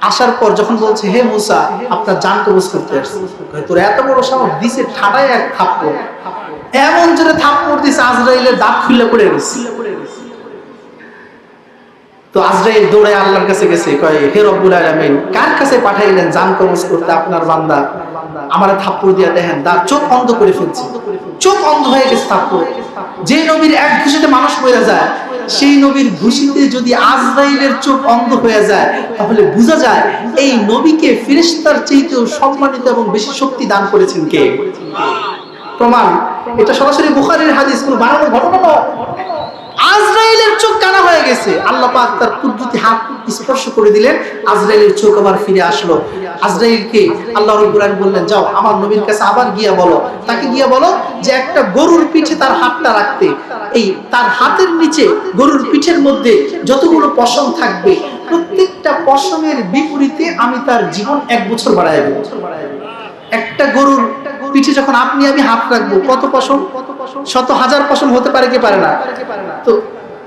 A: আসার পর যখন বলছে হে মূসা আপনার জান কবজ করতে আসছে, তোর এত বড় সাহস, দিছে ঠাড়ায় এক থাপ্পড়, এমন জোরে থাপ্পড় দিছে আজরাইলের দাঁত খুলে পড়ে গেছে। তো আজরাইল দৌড়ে আল্লাহর কাছে গেছে, কয় হে রব্বুল আলামিন, কার কাছে পাঠাইলেন জান কবজ করতে আপনার বান্দা? আমারে থাপ্পড় দিয়া দেখেন দাঁত চোখ অন্ধ করে ফেলছে, চোখ অন্ধ হয়ে গেছে থাপ্পড়। যে নবীর এক ঘুষিতে মানুষ মরে যায়, সেই নবীর ঘুষিতে যদি আজরাইলের চোখ অন্ধ হয়ে যায়, তাহলে বোঝা যায় এই নবীকে ফেরেশতার চাইতেও সম্মানিত এবং বেশি শক্তি দান করেছেন কে? প্রমাণ, এটা সরাসরি বুখারীর হাদিস, কোনো বানানো ঘটনা নয়। আজরাইলের চোখ কানা হয়ে গেছে, আল্লাহ পাক তার কুদরতি হাত স্পর্শ করে দিলেন, আজরাইলের চোখ আবার ফিরে আসলো। আজরাইলকে আল্লাহ রাব্বুল আলামিন বললেন যাও আমার নবীর কাছে আবার গিয়া বলো, তাকে গিয়া বলো যে একটা গরুর পিঠে তার হাতটা রাখতে, এই তার হাতের নিচে গরুর পিঠের মধ্যে যতগুলো পশম থাকবে প্রত্যেকটা পশমের বিপরীতে আমি তার জীবন 1 বছর বাড়ায় দেব। একটা গরুর পিঠে যখন আপনি আমি হাত রাখবো, কত পশম? শত হাজার পশম হতে পারে কি পারে না? তো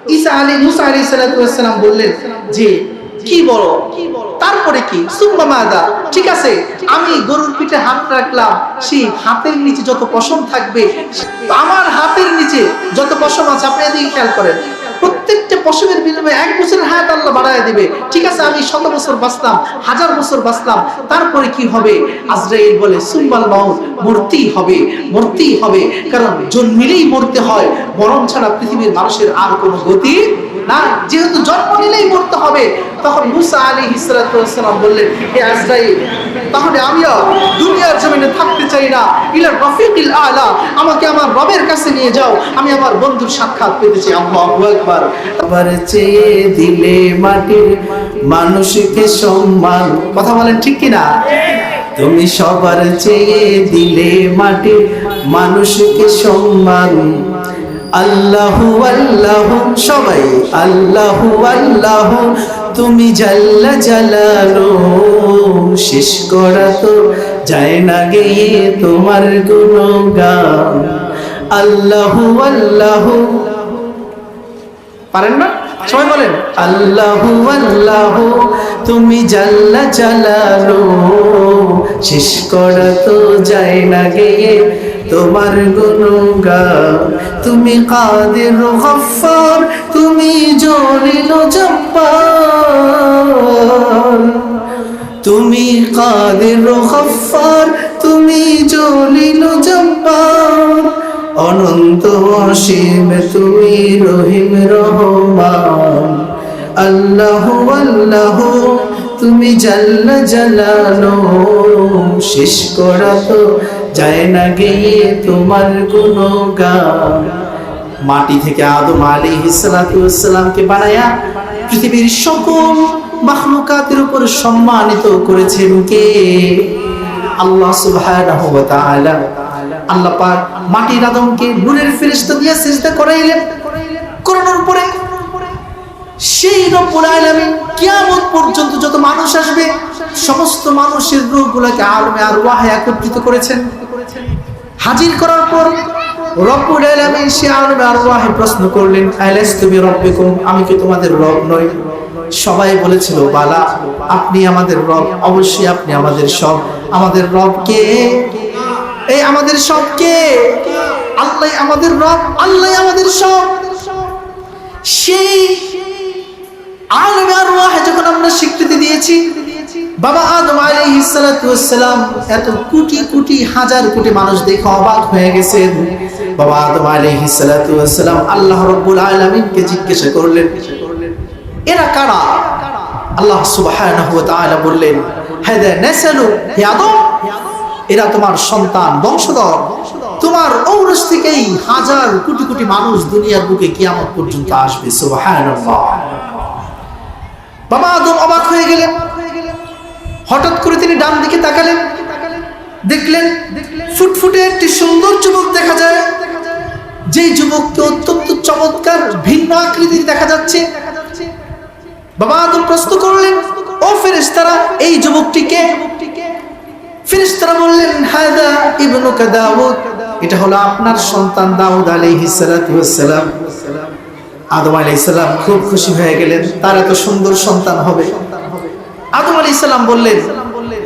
A: মূসা আলাইহিস সালাতু ওয়াসসালাম বললেন যে কি বলো, তারপরে কি? সুম্মা মাদা, ঠিক আছে আমি গরুর পিঠে হাত রাখলাম, সেই হাতের নিচে যত পশম থাকবে, আমার হাতের নিচে যত পশম আছে, আপনি এদিকে খেয়াল করেন, প্রত্যেকটা পশমের বিনিময়ে 1 বছরের হায়াত আল্লাহ বাড়ায় দিবে। ঠিক আছে আমি 100 বছর বাঁচলাম, 1000 বছর বাঁচলাম, তারপরে কি হবে? আজরাইল বলে সুম্মাল মাউত, মরতেই হবে, মরতেই হবে, কারণ জন্মিলেই মরতে হয়, মরণ ছাড়া পৃথিবীর মানুষের আর কোনো গতি না, যেহেতু জন্ম নিলেই মরতে হবে। তখন মূসা আলাইহিস সালাতু ওয়াসসালাম বললেন হে আজরাইল, তাহলে আমিও দুনিয়ার জমিনে থাকতে চাই না, ইলা রাফিকিল আলা, আমাকে আমার রবের কাছে নিয়ে যাও, আমি আমার বন্ধুর সাক্ষাৎ পেতে চাই। আল্লাহু আকবার। আবার চেয়ে দিলে মাটির মানুষকে সম্মান, কথা বলেন ঠিক কি না? তুমি সবার চেয়ে দিলে মাটির মানুষকে সম্মান। আল্লাহু আল্লাহু, সবাই আল্লাহু আল্লাহু, তুমি জাল্লা জালালু, শেষ করা তো যায় না গেয়ে তোমার গুণগান। আল্লাহু আল্লাহু, পারেন না? সবাই বলেন আল্লাহু আল্লাহু, তুমি জাল্লা জালালু, শেষ করা তো যায় না গেয়ে তোমার গুণগান। তুমি কাদির গফফার, তুমি জলিল জব্বার, তুমি কাদির গফফার, তুমি জলিল জব্বার, অনন্ত অসীম তুমি রহিম রহমান। আল্লাহু আল্লাহু, তুমি জাল্লা জালালো, শেষ করা তো যায় না গেয়ে তোমার গুণগান। মাটি থেকে আদম আলাইহিস সালাতু ওয়াস সালামকে বানায়া পৃথিবীর সকল মাখলুকাতের উপর সম্মানিত করেছেন কে? আল্লাহ সুবহানাহু ওয়া তাআলা। আল্লাহ পাক মাটির আদমকে নূরের ফেরেশতা দিয়ে সিজদা করাইলেন। করানোর পরে সেই রব্বুল আলামিন কিয়ামত পর্যন্ত যত মানুষ আসবে সমস্ত মানুষের রূহগুলোকে আলমে আরওয়াহে একত্রিত করেছেন। হাজির করার পর রব্বুল আলামিন সেই আলমে আরওয়াহে প্রশ্ন করলেন, আলাস্তু বিরাব্বিকুম, আমি কি তোমাদের রব নই? সবাই বলেছিল, বালা, আপনি আমাদের রব, অবশ্যই আপনি আমাদের সব। আমাদের রব কে? এই আমাদের সব কে? আল্লাহ আমাদের রব, আল্লাহ আমাদের সব। সেই আলমে আরওয়াহে যখন আমরা স্বীকৃতি দিয়েছি, বাবা আদম আলাইহিস সালাতু ওয়াস সালাম এত কোটি কোটি হাজার কোটি মানুষ দেখে অবাক হয়ে গেছেন। বাবা আদম আলাইহিস সালাতু ওয়াস সালাম আল্লাহ রাব্বুল আলামিনকে জিজ্ঞাসা করলেন, এরা কারা? আল্লাহ সুবহানাহু ওয়া তাআলা বললেন, হাদা নাসালু হে আদম, এরা তোমার সন্তান, বংশধর। তোমার ঔরস থেকেই হাজার কোটি কোটি মানুষ দুনিয়ার বুকে কিয়ামত পর্যন্ত আসবে। সুবহানাল্লাহ। বাবা আদম অবাক হয়ে গেলেন। হঠাৎ করে তিনি ডান দিকে তাকালেন, দেখলেন ফুটফুটে একটি সুন্দর যুবক দেখা যায়। যেই যুবককে অত্যন্ত চমৎকার ভিন্ন আকৃতির দেখা যাচ্ছে। বাবা আদম প্রশ্ন করলেন, ও ফেরেশতারা, এই যুবকটিকে? ফেরেশতারা বললেন, হাদা ইবনুকা দাউদ, এটা হলো আপনার সন্তান দাউদ আলাইহিস সালাতু ওয়াস সালাম। আদম আলাইহিস সালাম খুব খুশি হয়ে গেলেন, তার এত সুন্দর সন্তান হবে। আদম আলাইহিস সালাম বললেন,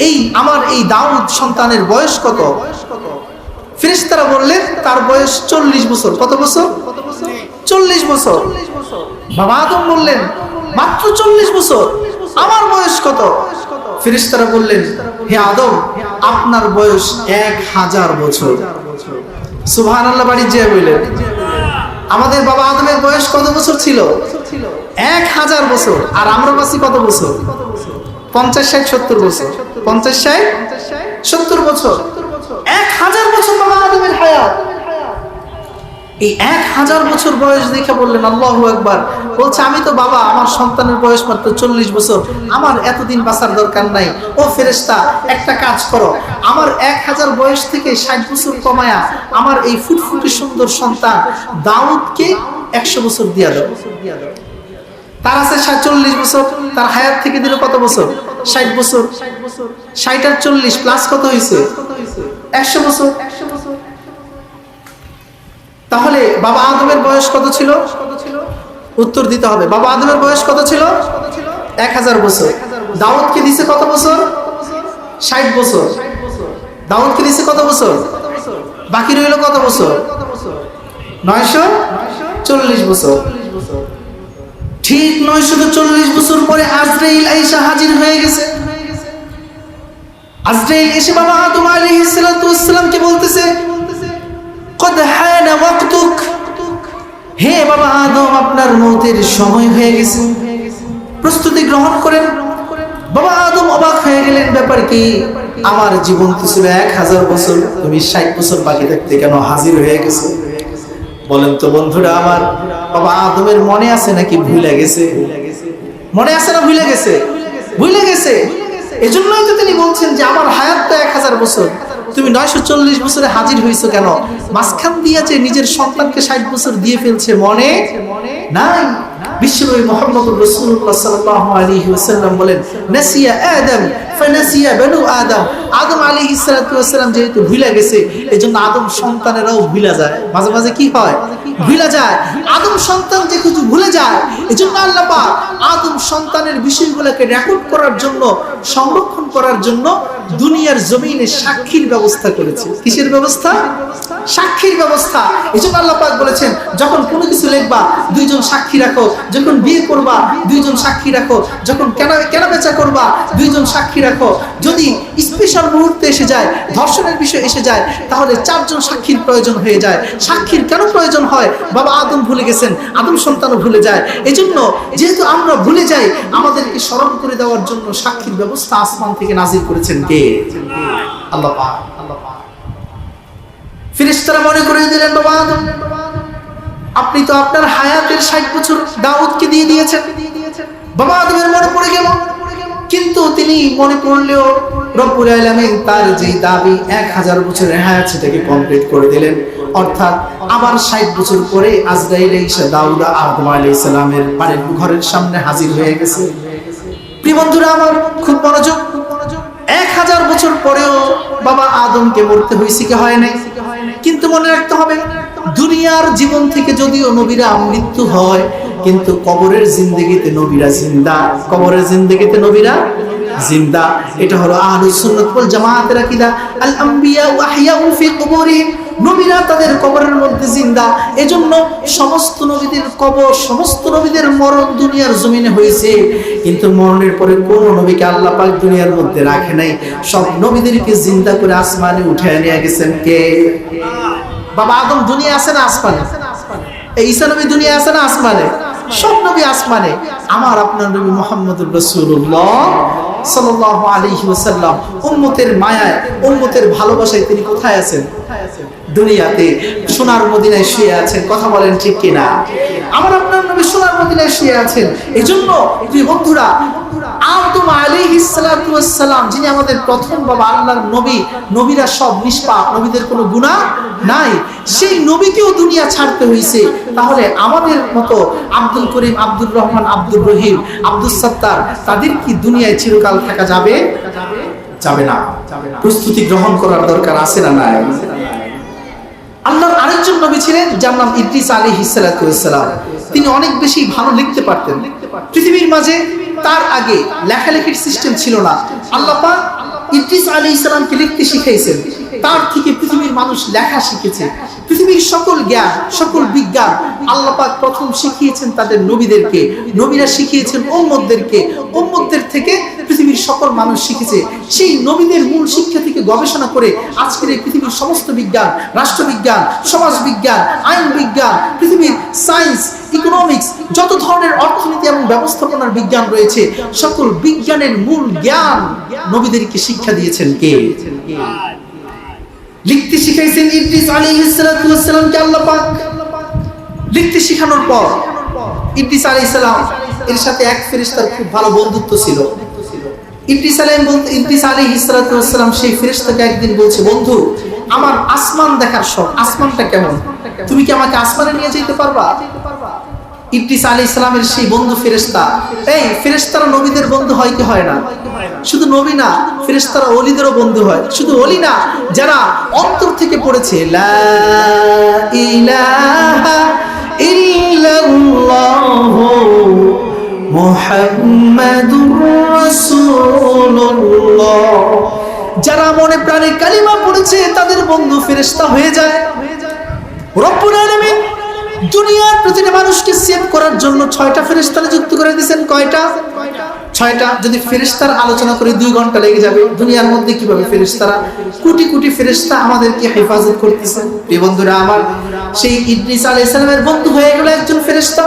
A: এই আমার এই দাউদ সন্তানের বয়স কত? ফেরেশতারা বললেন, তার বয়স 40 বছর। কত বছর? 40 বছর। বাবা আদম বললেন, মাত্র 40 বছর, আমার বয়স কত? ফেরেশতারা বললেন, হে আদম, আপনার বয়স 1000 বছর। সুবহানাল্লাহ। বাড়ি যে বললেন, আমাদের বাবা আদমের বয়স কত বছর ছিল? 1000 বছর। আর আমরা বাঁচি কত বছর? 50, 60, 70 বছর। 50, 60, 70 বছর। 1000 বছর বাবা আদমের হায়াত। এই 1000 বছর বয়স দেখে বললেন, আল্লাহু আকবার। বলছে, আমি তো বাবা, আমার সন্তানের বয়স মাত্র 40 বছর, আমার এতদিন বাঁচার দরকার নাই। ও ফেরেশতা, একটা কাজ করো, আমার 1000 বয়স থেকে 60 বছর কমায়া আমার এই ফুটফুটে সুন্দর সন্তান দাউদকে 100 বছর দিয়া দাও। তার আছে 40 বছর, তার হায়াত থেকে দিল কত বছর? 60 বছর। 60 আর 40 প্লাস কত হয়েছে? 100 বছর। তাহলে বাবা আদমের বয়স কত ছিল? উত্তর দিতে হবে। বাবা আদমের বয়স কত ছিল? 1000 বছর। দাউদকে দিছে কত বছর? 60 বছর। দাউদকে দিছে কত বছর? বাকি রইল কত বছর? 940 বছর। ঠিক 940 বছর পরে আজরাইল আইসা হাজির হয়ে গেছে। আজরাইল এসে বাবা আদম আলাইহিস সালাতু ওয়াস সালামকে বলতেছে, কদ হানা ওয়াক্তুক, হে বাবা আদম, আপনার মওতের সময় হয়ে গেছে, প্রস্তুতি গ্রহণ করেন। বাবা আদম অবাক হয়ে গেলেন, ব্যাপার কি? আমার জীবন তো ছিল 1000 বছর, তুমি 60 বছর বাকি থাকতে কেন হাজির হয়ে গেছো? বলেন তো বন্ধুরা আমার, বাবা আদমের মনে আছে নাকি ভুলে গেছে? মনে আছে না ভুলে গেছে? ভুলে গেছে। এজন্যই তো তিনি বলছেন যে আমার হায়াত তো 1000 বছর, তুমি 940 বছরে হাজির হইছো কেন? মাঝখান দিয়ে যে নিজের সন্তানকে 60 বছর দিয়ে ফেলছে, মনে নাই। বিশ্বনবী মুহাম্মদুর রাসূলুল্লাহ সাল্লাল্লাহু আলাইহি ওয়াসাল্লাম বলেন, নাসিয়া আদম ফানাসিয়া বানু আদম। আদম আলাইহিস সালাতু ওয়াস সালাম যেহেতু ভুলে গেছে, এজন্য আদম সন্তানেরাও ভুলে যায়। মাঝে মাঝে কি হয়? ভুলে যায়। আদম সন্তান যে কিছু ভুলে যায়, এজন্য আল্লাহ পাক আদম সন্তানের বিষয়গুলোকে রেকর্ড করার জন্য, সংরক্ষণ করার জন্য দুনিয়ার জমিনে সাক্ষীর ব্যবস্থা করেছে। কিসের ব্যবস্থা? সাক্ষীর ব্যবস্থা। এজন্য আল্লাহ পাক বলেছেন যখন কোনো কিছু লিখবা দুইজন সাক্ষী রাখো, যখন বিয়ে করবা দুইজন সাক্ষী রাখো, যখন কেনা বেচা করবা দুইজন সাক্ষী রাখো। যদি স্পেশাল মুহূর্তে এসে যায়, ধর্ষণের বিষয় এসে যায়, তাহলে চারজন সাক্ষীর প্রয়োজন হয়ে যায়। সাক্ষীর কেন প্রয়োজন হয়? বাবা আদম ভুলে গেছেন, আদম সন্তানও ভুলে যায়। এজন্য যেহেতু আমরা ভুলে যাই, আমাদেরকে স্মরণ করে দেওয়ার জন্য সাক্ষীর ব্যবস্থা আসমান থেকে নাজিল করেছেন কে? আল্লাহ পাক। ফেরেশতারা মনে করে দিলেন, বাবা আদম, আপনি তো আপনার হায়াতের 60 বছর দাউদকে দিয়ে দিয়েছেন। বাবা আদমের মনে পড়ে গেল, কিন্তু তিনি মনে পড়লেও রব্বুল আলামিন তার যে দাবি 1000 বছরের হায়াত সেটাকে কমপ্লিট করে দিলেন। অর্থাৎ আবার 60 বছর পরে আজরাইল এসে দাউদ আদম আলাইহিস সালামের বাড়ির ঘরের সামনে হাজির হয়ে গেছে। প্রিয় বন্ধুরা আমার, খুব মনোযোগ। 1000 বছর পরেও বাবা আদমকে মরতে হয়েছে কি হয় নাই? কিন্তু মনে রাখতে হবে, দুনিয়ার জীবন থেকে যদিও নবীরা মৃত্যু হয়, কিন্তু কবরের জিন্দেগিতে নবীরা জিন্দা। কবরের জিন্দেগিতে নবীরা জিন্দা। এটা হলো আহলুস সুন্নাত ওয়াল জামাআতের আকীদা। আল আম্বিয়া ওয়া আহইয়াউ ফি কুবুরিহিম, নবীরা তাদের কবরের মধ্যে জিন্দা। এজন্য সমস্ত নবীদের কবর, সমস্ত নবীদের মরণ দুনিয়ার জমিনে হয়েছে, কিন্তু মরণের পরে কোন নবীকে আল্লাহ পাক দুনিয়ার মধ্যে রাখে নাই। সব নবীদেরকে জিন্দা করে আসমানে উঠায় নিয়ে গেছেন কে? বাবা আদম দুনিয়া আছে না আসমানে? এই ঈসা নবী দুনিয়া আছে না আসমানে? সব নবী আসমানে। আমার আপনার নবী মুহাম্মদুর রাসূলুল্লাহ সাল্লাল্লাহু আলাইহি ওয়াসাল্লাম উম্মতের মায়ায়, উম্মতের ভালোবাসায় তিনি কোথায় আছেন? দুনিয়াতে সোনার মদিনায় শুয়ে আছেন। কথা বলেন ঠিক কিনা? আমার আপনার নবী সোনার মদিনায় শুয়ে আছেন। এজন্য প্রিয় বন্ধুরা, আদম আলাইহিস সালাতু ওয়াস সালাম যিনি আমাদের প্রথম বাবা, আল্লাহর নবী, নবীরা সব নিষ্পাপ, নবীদের কোনো গুনাহ নাই, সেই নবীকেও দুনিয়া ছাড়তে হয়েছে। তাহলে আমাদের মতো আব্দুল করিম, আব্দুর রহমান, আব্দুর রহিম, আব্দুস সাত্তার, তাদের কি দুনিয়ায় চিরকাল থাকা যাবে? যাবে না। প্রস্তুতি গ্রহণ করার দরকার আছে না নাই? আল্লাহর আরেকজন নবী ছিলেন যার নাম ইদ্রিস আলাইহিস সালাতু ওয়াস সালাম। তিনি অনেক বেশি ভালো লিখতে পারতেন। পৃথিবীর মাঝে তার আগে লেখালেখির সিস্টেম ছিল না। আল্লাহ পাক ইদ্রিস আলাইহিস সালামকে লিখতে শিখাইছেন, তার থেকে পৃথিবীর মানুষ লেখা শিখেছে। পৃথিবীর সকল জ্ঞান, সকল বিজ্ঞান আল্লাহ পাক প্রথম শিখিয়েছেন তাদের নবীদেরকে, নবীরা শিখিয়েছেন উম্মতদেরকে, উম্মতদের থেকে পৃথিবীর সকল মানুষ শিখেছে। সেই নবীদের মূল শিক্ষা থেকে গবেষণা করে আজকের এই পৃথিবীর সমস্ত বিজ্ঞান, রাষ্ট্রবিজ্ঞান, সমাজ বিজ্ঞান, আইন বিজ্ঞান, পৃথিবীর সায়েন্স, ইকোনমিক্স, যত ধরনের অর্থনীতি এবং ব্যবস্থাপনার বিজ্ঞান রয়েছে, সকল বিজ্ঞানের মূল জ্ঞান নবীদেরকে শিক্ষা দিয়েছেন কে? লিখতে শিখাইছেন ইদ্রিস আলাইহিস সালাতু ওয়াস সালামকে আল্লাহ পাক। লিখতে শিখানোর পর ইদ্রিস আলাইহিস সালাম এর সাথে এক ফেরেশতার খুব ভালো বন্ধুত্ব ছিল। ইদ্রিস আলাইহিস সালাতু ওয়াস সালাম সেই ফেরেশতাকে একদিন বলছে, বন্ধু, আমার আসমান দেখার শখ, আসমানটা কেমন, তুমি কি আমাকে আসমানে নিয়ে যেতে পারবা? ইদ্রিস আলাইহিস সালামের সেই বন্ধু ফেরেশতা, এই ফেরেশতারা নবীদের বন্ধু হয় কি হয় না? শুধু নবী না, ফেরেশতারা ওলিদেরও বন্ধু হয়। শুধু ওলি না, যারা অন্তর থেকে পড়েছে লা ইলাহা ইল্লাল্লাহু মুহাম্মাদুর রাসূলুল্লাহ, যারা মনে প্রাণে কালিমা পড়েছে তাদের বন্ধু ফেরেশতা হয়ে যায়। রব্বুল আলামিন দুনিয়ার প্রতিটা মানুষকে সেভ করার জন্য 6টা ফেরেশতা যুক্ত করে দিয়েছেন। কয়টা? 6টা। যদি ফেরেশতার আলোচনা করে 2 ঘন্টা লেগে যাবে। দুনিয়ার মধ্যে কিভাবে ফেরেশতারা কোটি কোটি ফেরেশতা আমাদেরকে হেফাজত করতেছেন। প্রিয় বন্ধুরা আমার, সেই ইদ্রিস আলাইহিস সালামের বন্ধু হয়ে গেল একজন ফেরেশতা।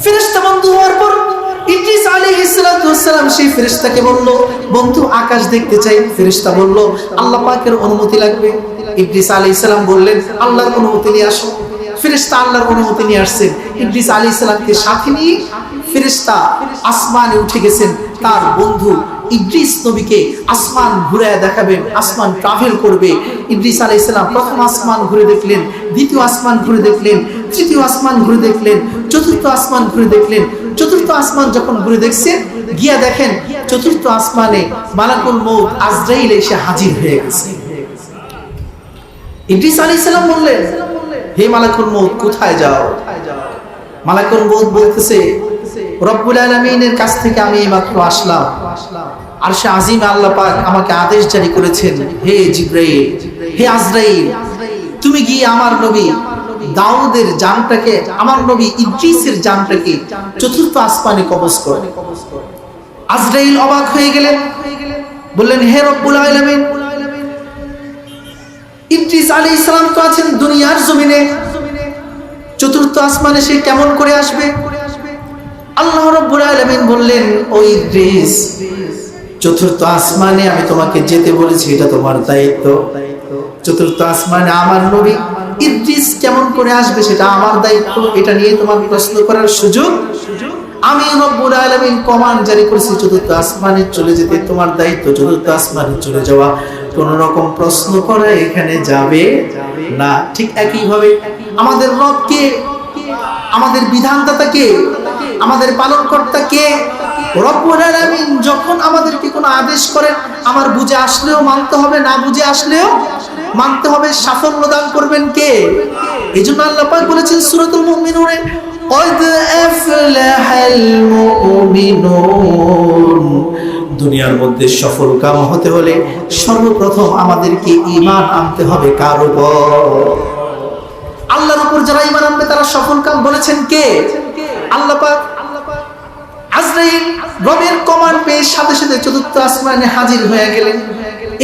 A: ফেরেশতা বন্ধু হওয়ার পর ইদ্রিস আলাইহিস সালাতু ওয়াস সালাম সেই ফেরেশতাকে বলল, বন্ধু আকাশ দেখতে চাই। ফেরেশতা বলল, আল্লাহ পাকের অনুমতি লাগবে। ইদ্রিস আলাইহিস সালাম বললেন, আল্লাহর অনুমতি নিয়ে আসো। ফেরেশতা আল্লাহর অনুমতি নিয়ে আসছেন। ইদ্রিস আলাইহিস সালামকে সাথে নিয়ে ফেরেশতা আসমানে উঠে গেছেন। তার বন্ধু ইদ্রিস নবীকে আসমান ঘুরে দেখাবেন, আসমান ট্রাভেল করবে। ইদ্রিস আলাইহিস সালাম প্রথম আসমান ঘুরে দেখলেন, দ্বিতীয় আসমান ঘুরে দেখলেন, তৃতীয় আসমান ঘুরে দেখলেন, চতুর্থ আসমান ঘুরে দেখলেন। চতুর্থ আসমান যখন ঘুরে দেখছেন, গিয়া দেখেন চতুর্থ আসমানে মালাকুল মউত আজরাইল এসে হাজির হয়ে গেছে। ইদ্রিস আলাইহিস সালাম বললেন, হে মালাকুল মউত, কোথায় যাও? মালাকুল মউত বলতেছে, রব্বুল আলামিনের কাছ থেকে আমি এইমাত্র আসলাম। আরশে আজিমে আল্লাহ পাক আমাকে আদেশ জারি করেছেন, হে জিবরাইল, হে আজরাইল, তুমি গিয়ে আমার নবী দাউদের জানটাকে, আমার নবী ইদ্রিসের জানটাকে চতুর্থ আসমানে কবজ করো। আজরাইল অবাক হয়ে গেলেন, বললেন হে রব্বুল আলামিন, ইদ্রিস আলাইহিস সালাম তো আছেন দুনিয়ার জমিনে, চতুর্থ আসমানে সে কেমন করে আসবে? আল্লাহ রাব্বুল আলামিন বললেন, ও ইদ্রিস, চতুর্থ আসমানে আমি তোমাকে যেতে বলেছি, এটা তোমার দায়িত্ব। চতুর্থ আসমানে আমার নবী ইদ্রিস কেমন করে আসবে সেটা আমার দায়িত্ব, এটা নিয়ে তোমার প্রশ্ন করার সুযোগ আমি রব্বুল আলামিন কমান্ড জারি করেছি চতুর্থ আসমানে চলে যেতে, তোমার দায়িত্ব চতুর্থ আসমানে চলে যাওয়া, কোন রকম প্রশ্ন করা এখানে যাবে না। ঠিক একই ভাবে আমাদের রবকে, আমাদের বিধানদাতাকে, আমাদের পালনকর্তাকে রব্বুল আলামিন যখন আমাদেরকে কোনো আদেশ করেন, আমার বুঝে আসলেও মানতে হবে, না বুঝে আসলেও মানতে হবে। সাফল্য দান করবেন কে? এইজন্য আল্লাহ পাক বলেছেন সূরাতুল মুমিনুনে, قد أفلح المؤمنون। দুনিয়ার মধ্যে সফল কাম হতে হলে সর্বপ্রথম আমাদেরকে ঈমান আনতে হবে কার উপর? আল্লাহর উপর যারা ঈমান আনবে তারা সফল কাম বলেছেন কে? আল্লাহ পাক। আজরাইল রবের কমান্ড পেয়ে সাথে সাথে চতুর্থ আসমানে হাজির হয়ে গেলেন,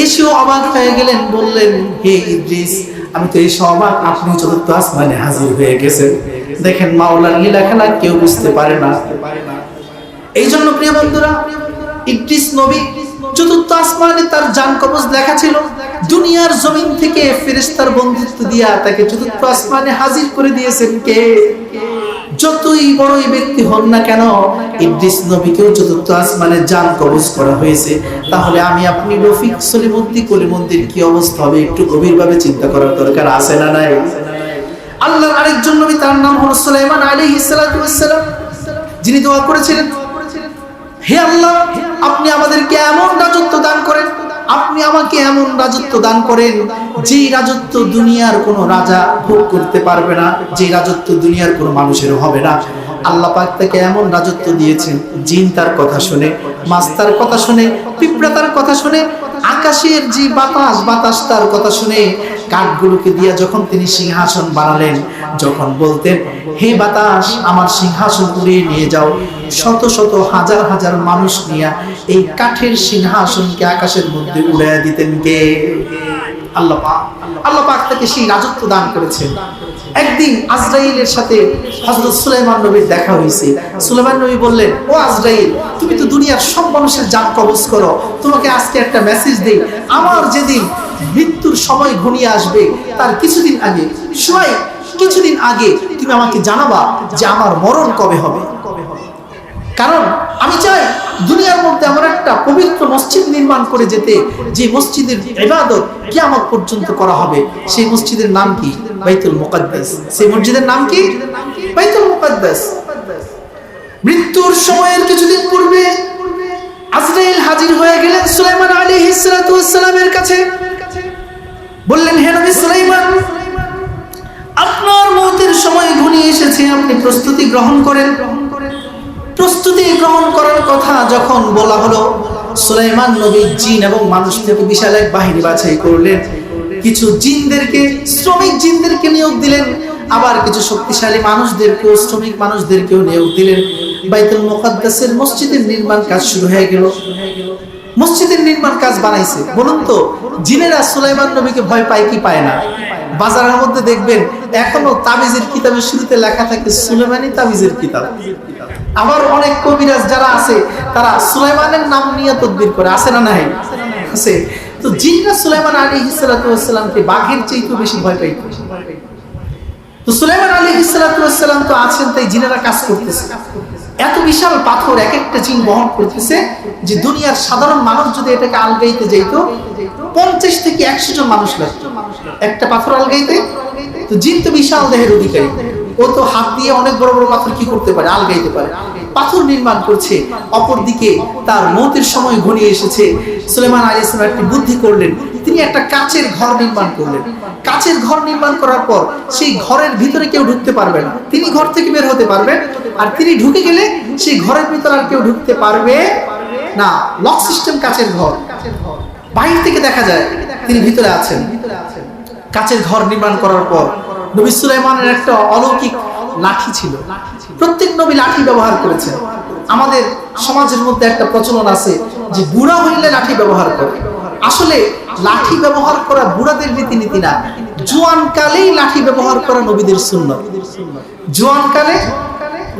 A: এসেও অবাক হয়ে গেলেন, বললেন হে ইদ্রিস, আমি তো এসে অবাক, আপনি চতুর্থ আসমানে হাজির হয়ে গেছেন। দেখেন মাওলার লীলা খেলা কেউ বুঝতে পারে না। এই জন্য প্রিয় বন্ধুরা, ইদ্রিস নবী চতুর্থ আসমানে তার জান কবজ লেখা ছিল, দুনিয়ার জমিন থেকে ফেরেশতার বন্ধুত্ব দিয়া তাকে চতুর্থ আসমানে হাজির করে দিয়েছেন কে? যতই বড়ই ব্যক্তি হন না কেন, ইদ্রিস নবীকেও চতুর্থ আসমানে জান কবজ করা হয়েছে। তাহলে আমি আপনি রফিক সলিমুদ্দিন কলিমুদ্দিন কি অবস্থা হবে একটু গভীরভাবে চিন্তা করার দরকার আছে না নাই? আল্লাহর আরেকজন নবী, তার নাম হলো সুলাইমান আলাইহিস সালাতু ওয়াস সালাম, যিনি দোয়া করেছিলেন, হে আল্লাহ, আপনি আমাদেরকে এমন রাজত্ব দান করেন, আপনি আমাকে এমন রাজত্ব দান করেন যে রাজত্ব দুনিয়ার কোনো রাজা ভোগ করতে পারবে না, যে রাজত্ব দুনিয়ার কোনো মানুষেরও হবে না। আল্লাহ পাক তাকে এমন রাজত্ব দিয়েছেন, জিন তার কথা শুনে, মাছ তার কথা শুনে, পিঁপড়া তার কথা শুনে, আকাশের যে বাতাস, বাতাস তার কথা শুনে, কাঠগুলোকে দিয়ে যখন তিনি সিংহাসন বানালেন, যখন বলতেন হে বাতাস আমার সিংহাসন উড়িয়ে নিয়ে যাও, শত শত হাজার হাজার মানুষ নিয়ে এই কাঠের সিংহাসনকে আকাশের মধ্যে উড়িয়ে দিতেন কে? আল্লাহ পাক। আল্লাহ পাক তাকে সেই রাজত্ব দান করেছেন। একদিন আজরাইলের সাথে হযরত সুলাইমান নবীর দেখা হয়েছে। সুলাইমান নবী বললেন, ও আজরাইল, তুমি তো দুনিয়ার সব মানুষের জান কবজ করো, তোমাকে আজকে একটা মেসেজ দেই, আমার যেদিন মৃত্যুর সময় ঘনিয়ে আসবে তার কিছুদিন আগে, কিছুদিন আগে তুমি আমাকে জানাবা যে আমার মরণ কবে হবে। কারণ আমি চাই দুনিয়ার মধ্যে আমার একটা পবিত্র মসজিদ নির্মাণ করে যেতে, যে মসজিদের ইবাদত কিয়ামত পর্যন্ত করা হবে। সেই মসজিদের নাম কি? বাইতুল মুকাদ্দাস। সেই মসজিদের নাম কি? বাইতুল মুকাদ্দাস। মৃত্যুর সময়ের কিছুদিন পূর্বে আজরাইল হাজির হয়ে গেলেন সুলাইমান আলাইহিস সালাতু ওয়াস সালামের কাছে, বললেন হে নবী সুলাইমান, আপনার মওতের সময় ঘনিয়ে এসেছে, আপনি প্রস্তুতি গ্রহণ করেন। প্রস্তুতি গ্রহণ করার কথা যখন বলা হলো, সুলাইমান নবী জিন এবং মানুষ থেকে বিশাল এক বাহিনী বাছাই করলেন, কিছু জিনদেরকে, শ্রমিক জিনদেরকে নিয়োগ দিলেন, আবার কিছু শক্তিশালী মানুষদেরকেও, শ্রমিক মানুষদেরকেও নিয়োগ দিলেন। বাইতুল মুকাদ্দাসের মসজিদের নির্মাণ কাজ শুরু হয়ে গেল। মসজিদের নির্মাণ কাজ বানাইছে। বলুন তো, জিনেরা সুলাইমান নবীকে ভয় পায় কি পায় না? বাজারের মধ্যে দেখবেন এখনো তাবিজের কিতাবের শুরুতে লেখা থাকে সুলাইমানি তাবিজের কিতাব। আবার অনেক কবিরাজ যারা আছে তারা সুলাইমানের নাম নিয়ে তদবির করে, আছে না নাই? আছে। তো জিনরা সুলাইমান আলাইহিস সালাতু ওয়াস সালামকে বাঘের চাইতেও বেশি ভয় পাইত। তো সুলাইমান আলাইহিস সালাতু ওয়াস সালাম তো আছেন, তাই জিনেরা কাজ করতেছে। এত বিশাল পাথর এক একটা জিন বহন করতেছে যে দুনিয়ার সাধারণ মানুষ যদি এটাকে আলগাইতে যাইতো 50 থেকে 100 জন মানুষ লাগতো একটা পাথর আলগাইতে। তো জিন তো বিশাল দেহের অধিকারী, ও তো হাত দিয়ে অনেক বড় বড় পাথর কি করতে পারে, আলগাইতে পারে। পাথর নির্মাণ করছে, অপরদিকে তার মওতের সময় ঘনিয়ে এসেছে। সুলাইমান আলাইহিস সালাম একটি বুদ্ধি করলেন, তিনি একটা কাচের ঘর নির্মাণ করলেন। কাচের ঘর নির্মাণ করার পর সেই ঘরের ভিতরে কেউ ঢুকতে পারবে না, তিনি ঘর থেকে বের হতে পারবেন, আর তিনি ঢুকে গেলে সেই ঘরের ভিতরে আর কেউ ঢুকতে পারবে না। লক সিস্টেম কাচের ঘর, বাইরে থেকে দেখা যায় তিনি ভিতরে আছেন। কাচের ঘর নির্মাণ করার পর নবী সুলাইমানের একটা অলৌকিক লাঠি ছিল। প্রত্যেক নবী লাঠি ব্যবহার করেছেন। আমাদের সমাজের মধ্যে একটা প্রচলন আছে যে বুড়া হইলে লাঠি ব্যবহার করে। আসলে লাঠি ব্যবহার করা বুড়াদের রীতিনীতি না, জোয়ান কালেই লাঠি ব্যবহার করা নবীদের সুন্নাত। জোয়ান কালে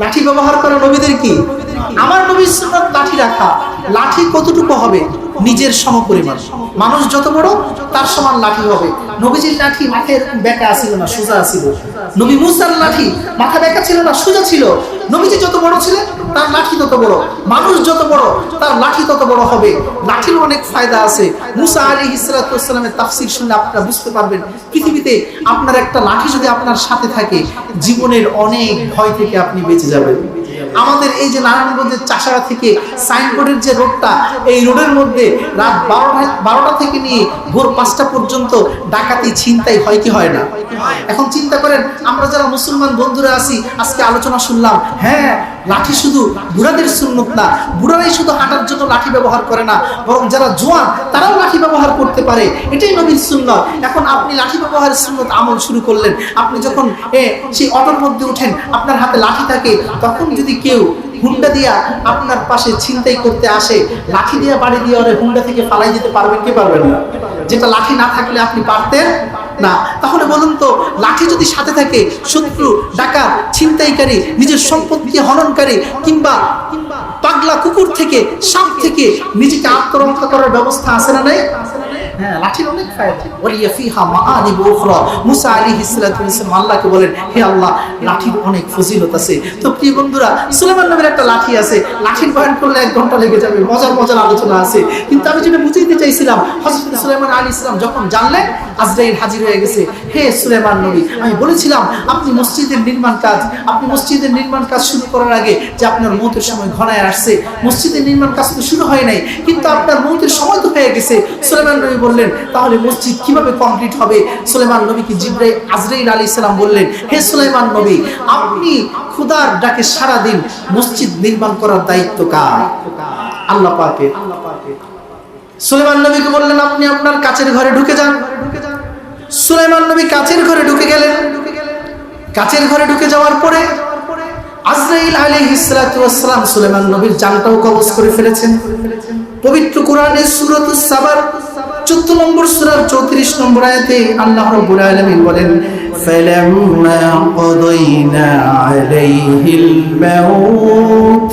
A: লাঠি ব্যবহার করা নবীদের কি? আমার নবীর সুন্নাত লাঠি রাখা। লাঠি কতটুকু হবে? নিজের সমপরিমাণ। মানুষ যত বড় তার সমান লাঠি হবে। নবীজির লাঠি মাথায় এরকম বেঁকা ছিল না, সোজা ছিল। নবী মুসার লাঠি মাথা বেঁকা ছিল না, সোজা ছিল। নবীজি যত বড় ছিলেন তার লাঠি তত বড়। মানুষ যত বড় তার লাঠি তত বড় হবে। লাঠির অনেক ফায়দা আছে। মুসা আলাইহিস সালাতু ওয়াস সালামের তাফসীর শুনলে আপনারা বুঝতে পারবেন, পৃথিবীতে আপনার একটা লাঠি যদি আপনার সাথে থাকে, জীবনের অনেক ভয় থেকে আপনি বেঁচে যাবেন। আমাদের এই যে নারায়ণগঞ্জের চাষাড়া থেকে সাইনবোর্ডের যে রোডটা, এই রোডের মধ্যে রাত 12টা থেকে নিয়ে ভোর 5টা পর্যন্ত ডাকাতি ছিনতাই হয় কি হয় না? এখন চিন্তা করেন, আমরা যারা মুসলমান বন্ধুরা আছি, আজকে আলোচনা শুনলাম, হ্যাঁ লাঠি শুধু বুড়াদের সুন্নত না, বুড়ারাই শুধু হাঁটার জন্য লাঠি ব্যবহার করে না, বরং যারা জোয়ান তারাও লাঠি ব্যবহার করতে পারে। এটাই নবীর সুন্নত। এখন আপনি লাঠি ব্যবহারের সুন্নত আমল শুরু করলেন। আপনি যখন সেই অটোর মধ্যে উঠেন, আপনার হাতে লাঠি থাকে, তখন যদি কেউ হুন্ডা দিয়া আপনার পাশে ছিনতাই করতে আসে, লাঠি দিয়া বাড়ি দিয়ে ওরে হুন্ডা থেকে ফালাই দিতে পারবেন কি পারবেন না? যেটা লাঠি না থাকলে আপনি পারতেন না। তাহলে বলুন তো, লাঠি যদি সাথে থাকে, শত্রু, ডাকাত, ছিনতাইকারী, নিজের সম্পত্তি হননকারী কিংবা পাগলা কুকুর থেকে, সাপ থেকে নিজেকে আত্মরক্ষা করার ব্যবস্থা আছে না নাই? হ্যাঁ, লাঠির অনেক ফায়দা। ওয়ালিয়া ফিহা মাআনিবু উখরা। মুসা আলাইহিস সালাতু ওয়াস সালাম আল্লাহকে বলেন, হে আল্লাহ, লাঠির অনেক ফজিলত আছে। তো প্রিয় বন্ধুরা, সুলাইমান নবীর একটা লাঠি আছে। লাঠির বয়ান করলে 1 ঘন্টা লেগে যাবে, মজার মজার আলোচনা আছে। কিন্তু আমি যেটা বুঝাইতে চাইছিলাম, হযরত সুলাইমান আলাইহিস সালাম যখন জানলেন আজরাইল হাজির হয়ে গেছে, হে সুলাইমান নবী, আমি বলেছিলাম আপনি মসজিদের নির্মাণ কাজ শুরু করার আগে যে আপনার মওতের সময় ঘনায় আসছে। মসজিদের নির্মাণ কাজ তো শুরু হয় নাই, কিন্তু আপনার মওতের সময় তো হয়ে গেছে। সুলাইমান নবী বললেন, তাহলে মসজিদ কিভাবে কমপ্লিট হবে? সুলাইমান নবীকে আজরাইল আলাইহিস সালাম বললেন, হে সুলাইমান নবী, আপনি খোদার ডাকে সারা দিন মসজিদ নির্মাণ করার দায়িত্ব কার? আল্লাহ পাকের। সুলাইমান নবীকে বললেন, আপনি আপনার কাচের ঘরে ঢুকে যান। সুলাইমান নবী কাচের ঘরে ঢুকে গেলেন। কাচের ঘরে ঢুকে যাওয়ার পরে আজরাইল আলাইহিস সালাতু ওয়াস সালাম সুলাইমান নবীর জানটাও কবজ করে ফেলেছেন। পবিত্র কোরআনের সূরাতুস সাবার 14 নম্বর সূরার 34 নম্বর আয়াতে আল্লাহ রাব্বুল আলামিন বলেন, ফালাম্মা কাদাইনা আলাইহিল মাউত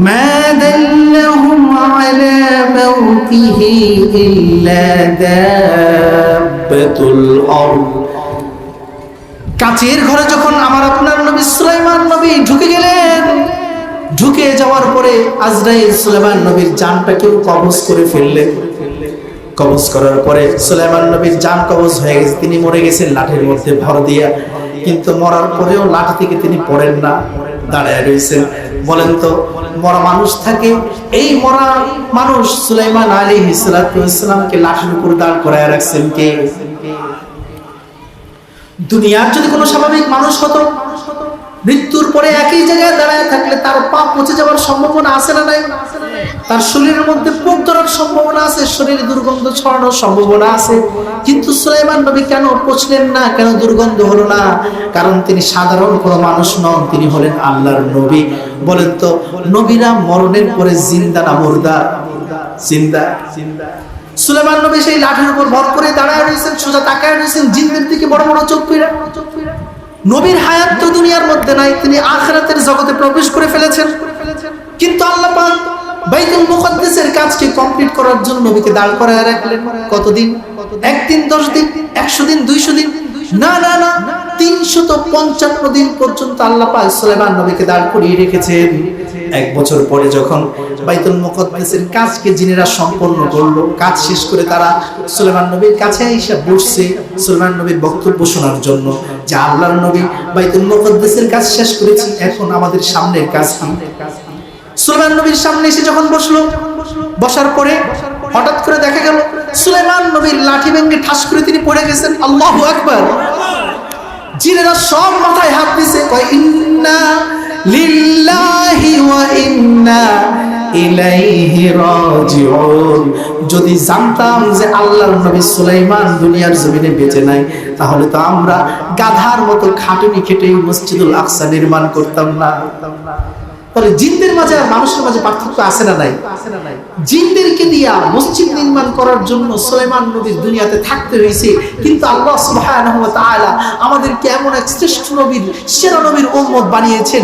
A: মা দাল্লাহুম আলা মাউতিহি ইল্লা দাব্বাতুল আরদ। কাচের ঘরে যখন আমার আপনার নবী সুলাইমান নবী ঢুকে গেলেন, ঢুকে যাওয়ার পরে আজরাইল সুলাইমান নবীর জানটাকেও কবজ করে ফেললেন। কবজ করার পরে সুলাইমান নবীর জান কবজ হয়ে গেছে, তিনি মরে গেছেন লাঠির মধ্যে ভর দিয়া। কিন্তু মরার পরেও লাঠি থেকে তিনি পড়েন না, দাঁড়ায় রয়েছেন। বলেন তো, মরা মানুষ থাকে, এই মরা মানুষ সুলাইমান আলাইহিস সালাতু ওয়াস সালামকে লাঠির উপর দাঁড় করায় রাখছেন কে? দুনিয়ার যদি কোনো স্বাভাবিক মানুষ হতো, মৃত্যুর পরে একই জায়গায় দাঁড়ায় থাকলে তার পা পচে যাওয়ার সম্ভাবনা আছে না নাই? তার শরীরের মধ্যে পোক ধরার সম্ভাবনা আছে, শরীরে দুর্গন্ধ ছড়ানোর সম্ভাবনা আছে। কিন্তু সুলাইমান নবী কেন পচলেন না, কেন দুর্গন্ধ হলো না? কারণ তিনি সাধারণ কোনো মানুষ নন, তিনি হলেন আল্লাহর নবী। বলেন তো, নবীরা মরণের পরে জিন্দা না মুর্দা? জিন্দা। সুলাইমান নবী সেই লাঠির উপর ভর করে দাঁড়ায় রয়েছেন, সোজা তাকায় রয়েছেন, জিন্দের দিকে বড় বড় চোখ কইরা। নবীর হায়াত তো দুনিয়ার মধ্যে নাই, তিনি আখিরাতের জগতে প্রবেশ করে ফেলেছেন। কিন্তু আল্লাহ পাক বাইতুল মুকাদ্দাসের কাজকে কমপ্লিট করার জন্য নবীকে দাঁড় করায় রাখলেন। কতদিন? 1 দিন, 10 দিন, 100 দিন, 200 দিন? না না না, 355 দিন পর্যন্ত আল্লাহ পাক সুলাইমান নবীকে দাঁড় করিয়ে রেখেছেন। 1 বছর পরে যখন বাইতুল মুকাদ্দাসের কাজকে জিনেরা সম্পন্ন করলো, কাজ শেষ করে তারা সুলাইমান নবীর কাছে এসে বসছে সুলাইমান নবীর বক্তব্য শোনার জন্য, যে আল্লাহর নবী, বাইতুল মুকাদ্দাসের কাজ শেষ করেছি, এখন আমাদের সামনের কাজ কি? সুলাইমান নবীর সামনে এসে যখন বসলো, বসার পরে হঠাৎ করে দেখা গেল সুলাইমান নবীর লাঠি ভেঙে ঠাস করে তিনি পড়ে গেছেন। আল্লাহু আকবার। জিনেরা সব মাথায় হাত দিয়েছে, কয় ইন্না লিল্লাহি ওয়া ইন্না ইলাইহি রাজিউন। যদি জানতাম যে আল্লাহর নবী সুলাইমান দুনিয়ার জমিনে বেঁচে নাই, তাহলে তো আমরা গাধার মতো খাটুনি খেটে মসজিদুল আকসা নির্মাণ করতাম না। তাহলে জিনদের মাঝে আর মানুষের মাঝে পার্থক্য আছে না নাই? জিনদেরকে দিয়া মসজিদ নির্মাণ করার জন্য সুলাইমান নবীর দুনিয়াতে থাকতে হয়েছে, কিন্তু আল্লাহ সুবহানাহু ওয়া তাআলা আমাদেরকে এমন এক শ্রেষ্ঠ নবীর, সেরা নবীর উম্মত বানিয়েছেন